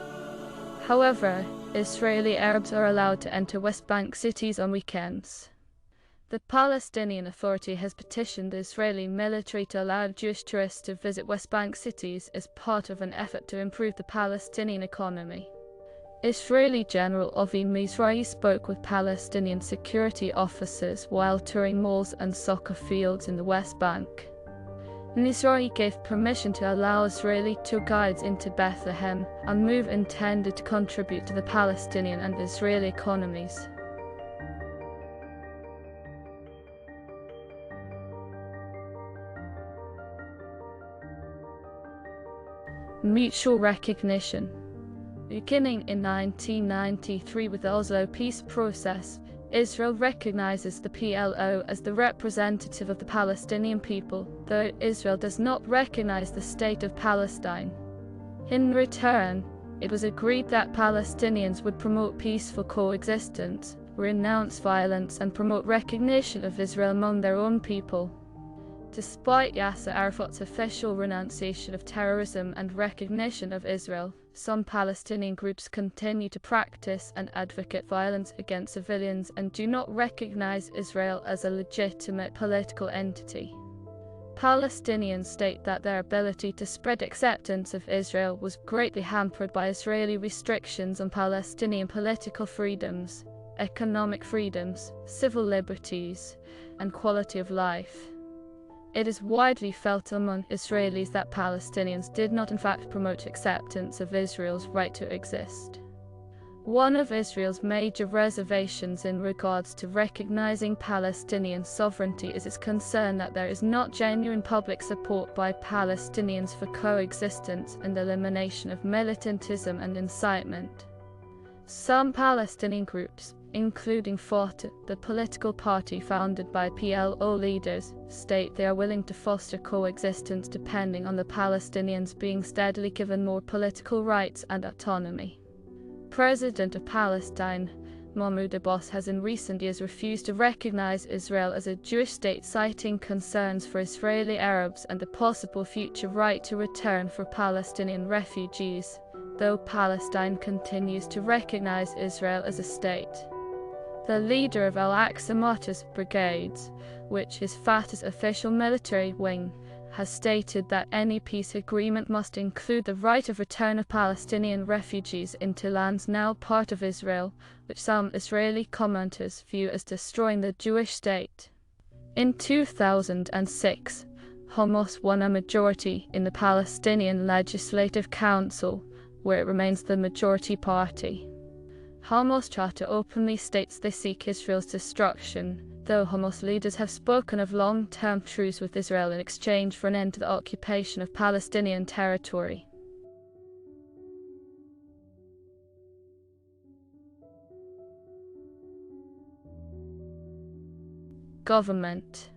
However, Israeli Arabs are allowed to enter West Bank cities on weekends. The Palestinian Authority has petitioned the Israeli military to allow Jewish tourists to visit West Bank cities as part of an effort to improve the Palestinian economy. Israeli General Avi Mizrahi spoke with Palestinian security officers while touring malls and soccer fields in the West Bank. Mizrahi gave permission to allow Israeli tour guides into Bethlehem, a move intended to contribute to the Palestinian and Israeli economies. Mutual recognition. Beginning in 1993 with the Oslo peace process, Israel recognizes the PLO as the representative of the Palestinian people, though Israel does not recognize the state of Palestine. In return, it was agreed that Palestinians would promote peaceful coexistence, renounce violence, and promote recognition of Israel among their own people. Despite Yasser Arafat's official renunciation of terrorism and recognition of Israel, some Palestinian groups continue to practice and advocate violence against civilians and do not recognize Israel as a legitimate political entity. Palestinians state that their ability to spread acceptance of Israel was greatly hampered by Israeli restrictions on Palestinian political freedoms, economic freedoms, civil liberties, and quality of life. It is widely felt among Israelis that Palestinians did not in fact promote acceptance of Israel's right to exist. One of Israel's major reservations in regards to recognizing Palestinian sovereignty is its concern that there is not genuine public support by Palestinians for coexistence and elimination of militantism and incitement. Some Palestinian groups, including Fatah, the political party founded by PLO leaders, state they are willing to foster coexistence depending on the Palestinians being steadily given more political rights and autonomy. President of Palestine, Mahmoud Abbas, has in recent years refused to recognize Israel as a Jewish state, citing concerns for Israeli Arabs and the possible future right to return for Palestinian refugees, though Palestine continues to recognize Israel as a state. The leader of Al-Aqsa Martyrs Brigades, which is Fatah's official military wing, has stated that any peace agreement must include the right of return of Palestinian refugees into lands now part of Israel, which some Israeli commenters view as destroying the Jewish state. In 2006, Hamas won a majority in the Palestinian Legislative Council, where it remains the majority party. Hamas Charter openly states they seek Israel's destruction, though Hamas leaders have spoken of long-term truce with Israel in exchange for an end to the occupation of Palestinian territory. Government.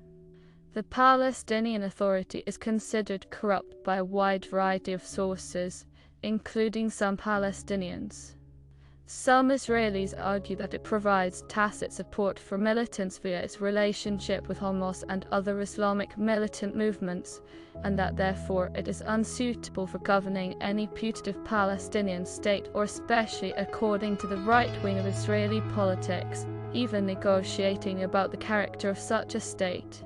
The Palestinian Authority is considered corrupt by a wide variety of sources, including some Palestinians. Some Israelis argue that it provides tacit support for militants via its relationship with Hamas and other Islamic militant movements, and that therefore it is unsuitable for governing any putative Palestinian state, or especially according to the right wing of Israeli politics, even negotiating about the character of such a state.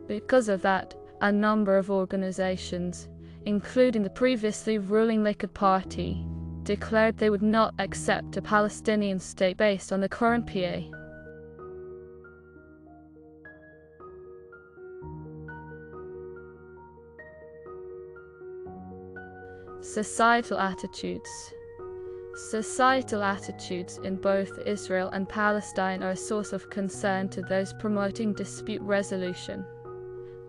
Because of that, a number of organizations, including the previously ruling Likud Party, declared they would not accept a Palestinian state based on the current PA. Societal attitudes. Societal attitudes in both Israel and Palestine are a source of concern to those promoting dispute resolution.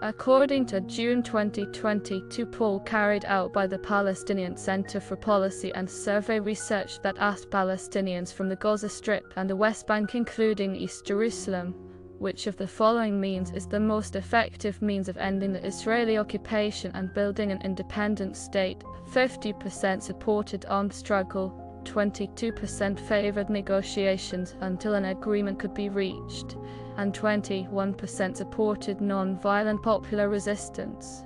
According to a June 2022 poll carried out by the Palestinian Center for Policy and Survey Research that asked Palestinians from the Gaza Strip and the West Bank, including East Jerusalem, which of the following means is the most effective means of ending the Israeli occupation and building an independent state, 50% supported armed struggle, 22% favored negotiations until an agreement could be reached, and 21% supported non-violent popular resistance.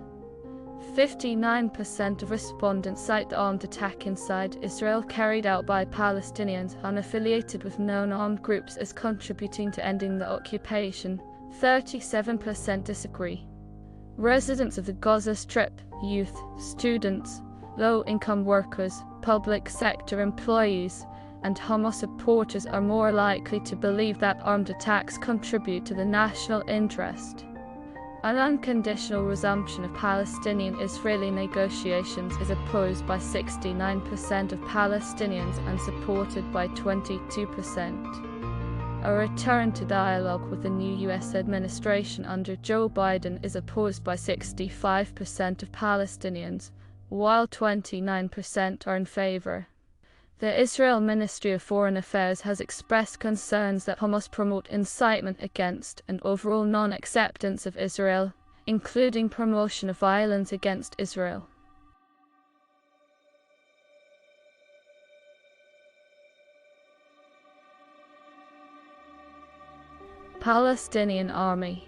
59% of respondents cite the armed attack inside Israel carried out by Palestinians unaffiliated with known armed groups as contributing to ending the occupation. 37% disagree. Residents of the Gaza Strip, youth, students, low-income workers, public sector employees, and Hamas supporters are more likely to believe that armed attacks contribute to the national interest. An unconditional resumption of Palestinian-Israeli negotiations is opposed by 69% of Palestinians and supported by 22%. A return to dialogue with the new U.S. administration under Joe Biden is opposed by 65% of Palestinians, while 29% are in favor. The Israel Ministry of Foreign Affairs has expressed concerns that Hamas promote incitement against and overall non-acceptance of Israel, including promotion of violence against Israel. Palestinian Army.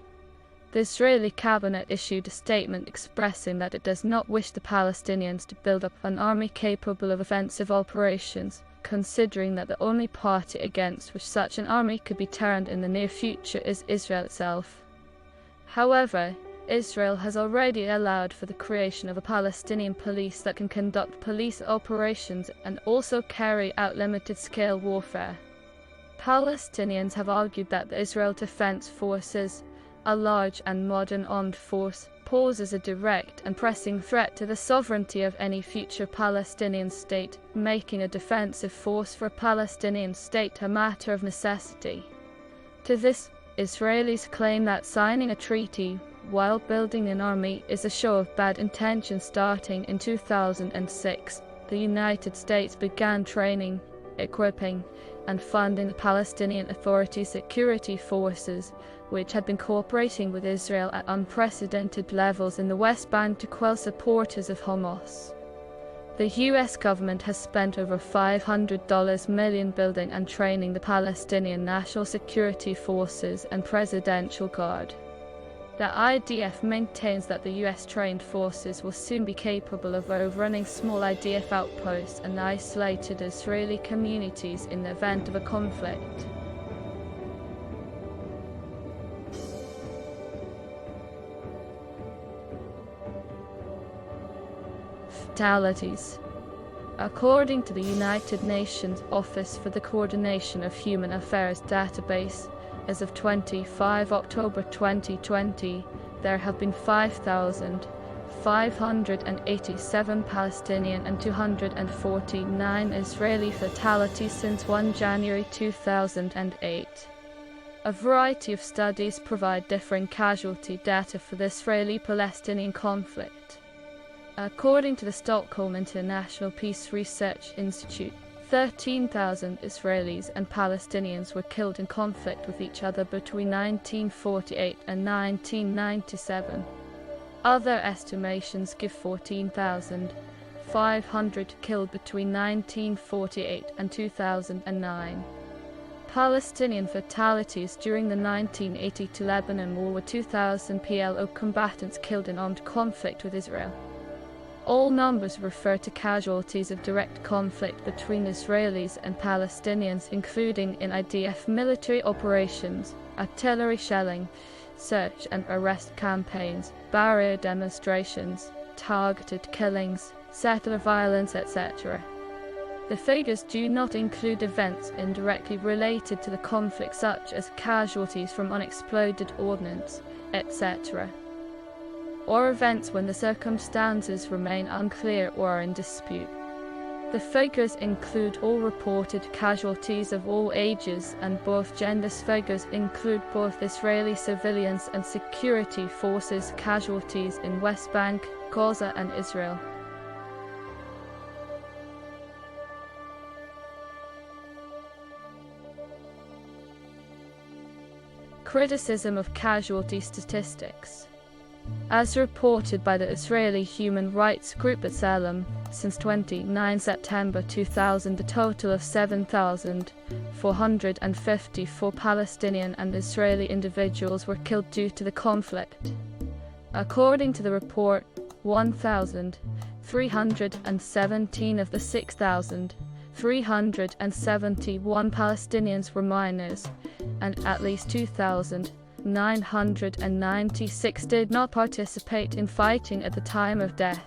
The Israeli cabinet issued a statement expressing that it does not wish the Palestinians to build up an army capable of offensive operations, considering that the only party against which such an army could be turned in the near future is Israel itself. However, Israel has already allowed for the creation of a Palestinian police that can conduct police operations and also carry out limited-scale warfare. Palestinians have argued that the Israel Defense Forces, a large and modern armed force, poses a direct and pressing threat to the sovereignty of any future Palestinian state, making a defensive force for a Palestinian state a matter of necessity. To this, Israelis claim that signing a treaty while building an army is a show of bad intention. Starting in 2006, the United States began training, equipping, and funding the Palestinian Authority's security forces, which had been cooperating with Israel at unprecedented levels in the West Bank to quell supporters of Hamas. The US government has spent over $500 million building and training the Palestinian National Security Forces and Presidential Guard. The IDF maintains that the US-trained forces will soon be capable of overrunning small IDF outposts and isolated Israeli communities in the event of a conflict. Fatalities. According to the United Nations Office for the Coordination of Human Affairs database, as of 25 October 2020, there have been 5,587 Palestinian and 249 Israeli fatalities since 1 January 2008. A variety of studies provide differing casualty data for the Israeli-Palestinian conflict. According to the Stockholm International Peace Research Institute, 13,000 Israelis and Palestinians were killed in conflict with each other between 1948 and 1997. Other estimations give 14,500 killed between 1948 and 2009. Palestinian fatalities during the 1980 Lebanon War were 2,000 PLO combatants killed in armed conflict with Israel. All numbers refer to casualties of direct conflict between Israelis and Palestinians, including in IDF military operations, artillery shelling, search and arrest campaigns, barrier demonstrations, targeted killings, settler violence, etc. The figures do not include events indirectly related to the conflict, such as casualties from unexploded ordnance, etc., or events when the circumstances remain unclear or are in dispute. The figures include all reported casualties of all ages, and both genders. Figures include both Israeli civilians and security forces casualties in West Bank, Gaza and Israel. Criticism of casualty statistics. As reported by the Israeli human rights group B'Tselem, since 29 September 2000 a total of 7,454 Palestinian and Israeli individuals were killed due to the conflict. According to the report, 1,317 of the 6,371 Palestinians were minors, and at least 2,996 did not participate in fighting at the time of death.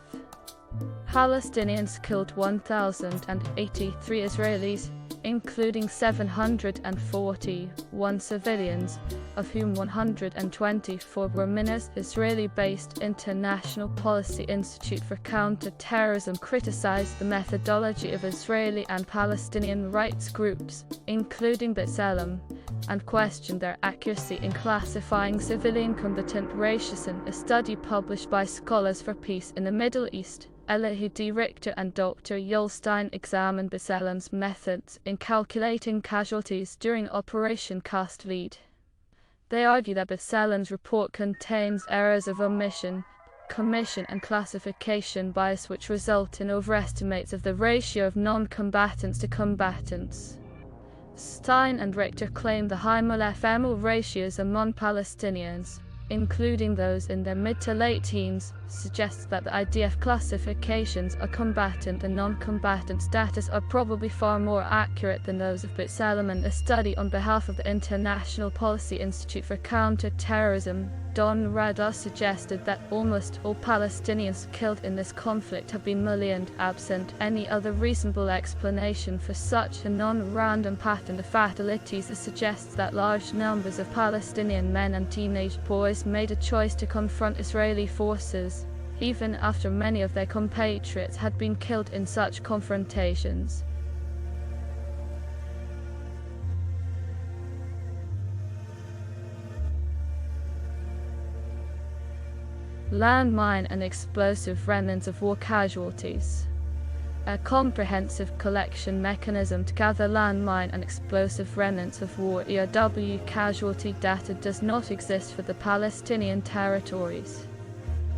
Palestinians killed 1,083 Israelis, including 741 civilians, of whom 124 were minors. Israeli-based International Policy Institute for Counter-Terrorism criticized the methodology of Israeli and Palestinian rights groups, including B'Tselem, and questioned their accuracy in classifying civilian combatant ratios in a study published by Scholars for Peace in the Middle East. Elihudi Richter and Dr. Yulstein examined B'Tselem's methods in calculating casualties during Operation Cast Lead. They argue that B'Tselem's report contains errors of omission, commission and classification bias which result in overestimates of the ratio of non-combatants to combatants. Stein and Richter claim the high male-female ratios among Palestinians, including those in their mid to late teens, suggests that the IDF classifications of combatant and non-combatant status are probably far more accurate than those of B'Tselem. A study on behalf of the International Policy Institute for Counter-Terrorism, Don Rada, suggested that almost all Palestinians killed in this conflict have been mullioned, absent any other reasonable explanation for such a non-random pattern of fatalities. It suggests that large numbers of Palestinian men and teenage boys made a choice to confront Israeli forces, even after many of their compatriots had been killed in such confrontations. Landmine and explosive remnants of war casualties. A comprehensive collection mechanism to gather landmine and explosive remnants of war (ERW) casualty data does not exist for the Palestinian territories.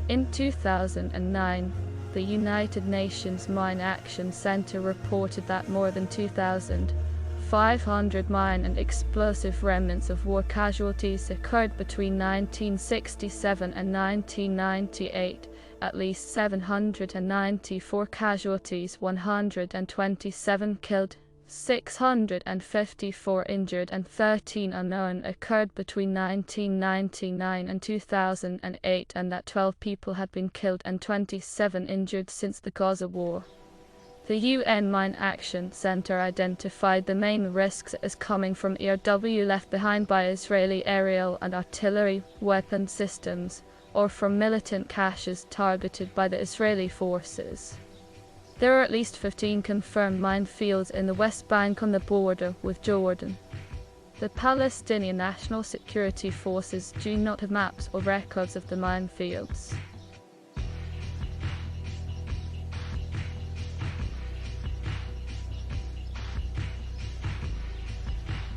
In 2009, the United Nations Mine Action Center reported that more than 2,500 mine and explosive remnants of war casualties occurred between 1967 and 1998, at least 794 casualties, 127 killed, 654 injured and 13 unknown occurred between 1999 and 2008, and that 12 people had been killed and 27 injured since the Gaza war. The UN Mine Action Center identified the main risks as coming from ERW left behind by Israeli aerial and artillery weapon systems, or from militant caches targeted by the Israeli forces. There are at least 15 confirmed minefields in the West Bank on the border with Jordan. The Palestinian National Security Forces do not have maps or records of the minefields.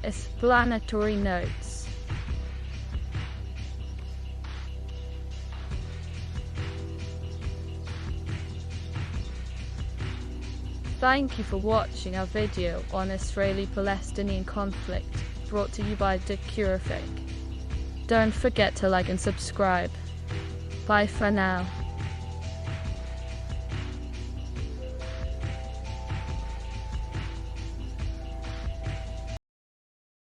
Explanatory notes. Thank you for watching our video on Israeli-Palestinian conflict, brought to you by The Curafake. Don't forget to like and subscribe. Bye for now.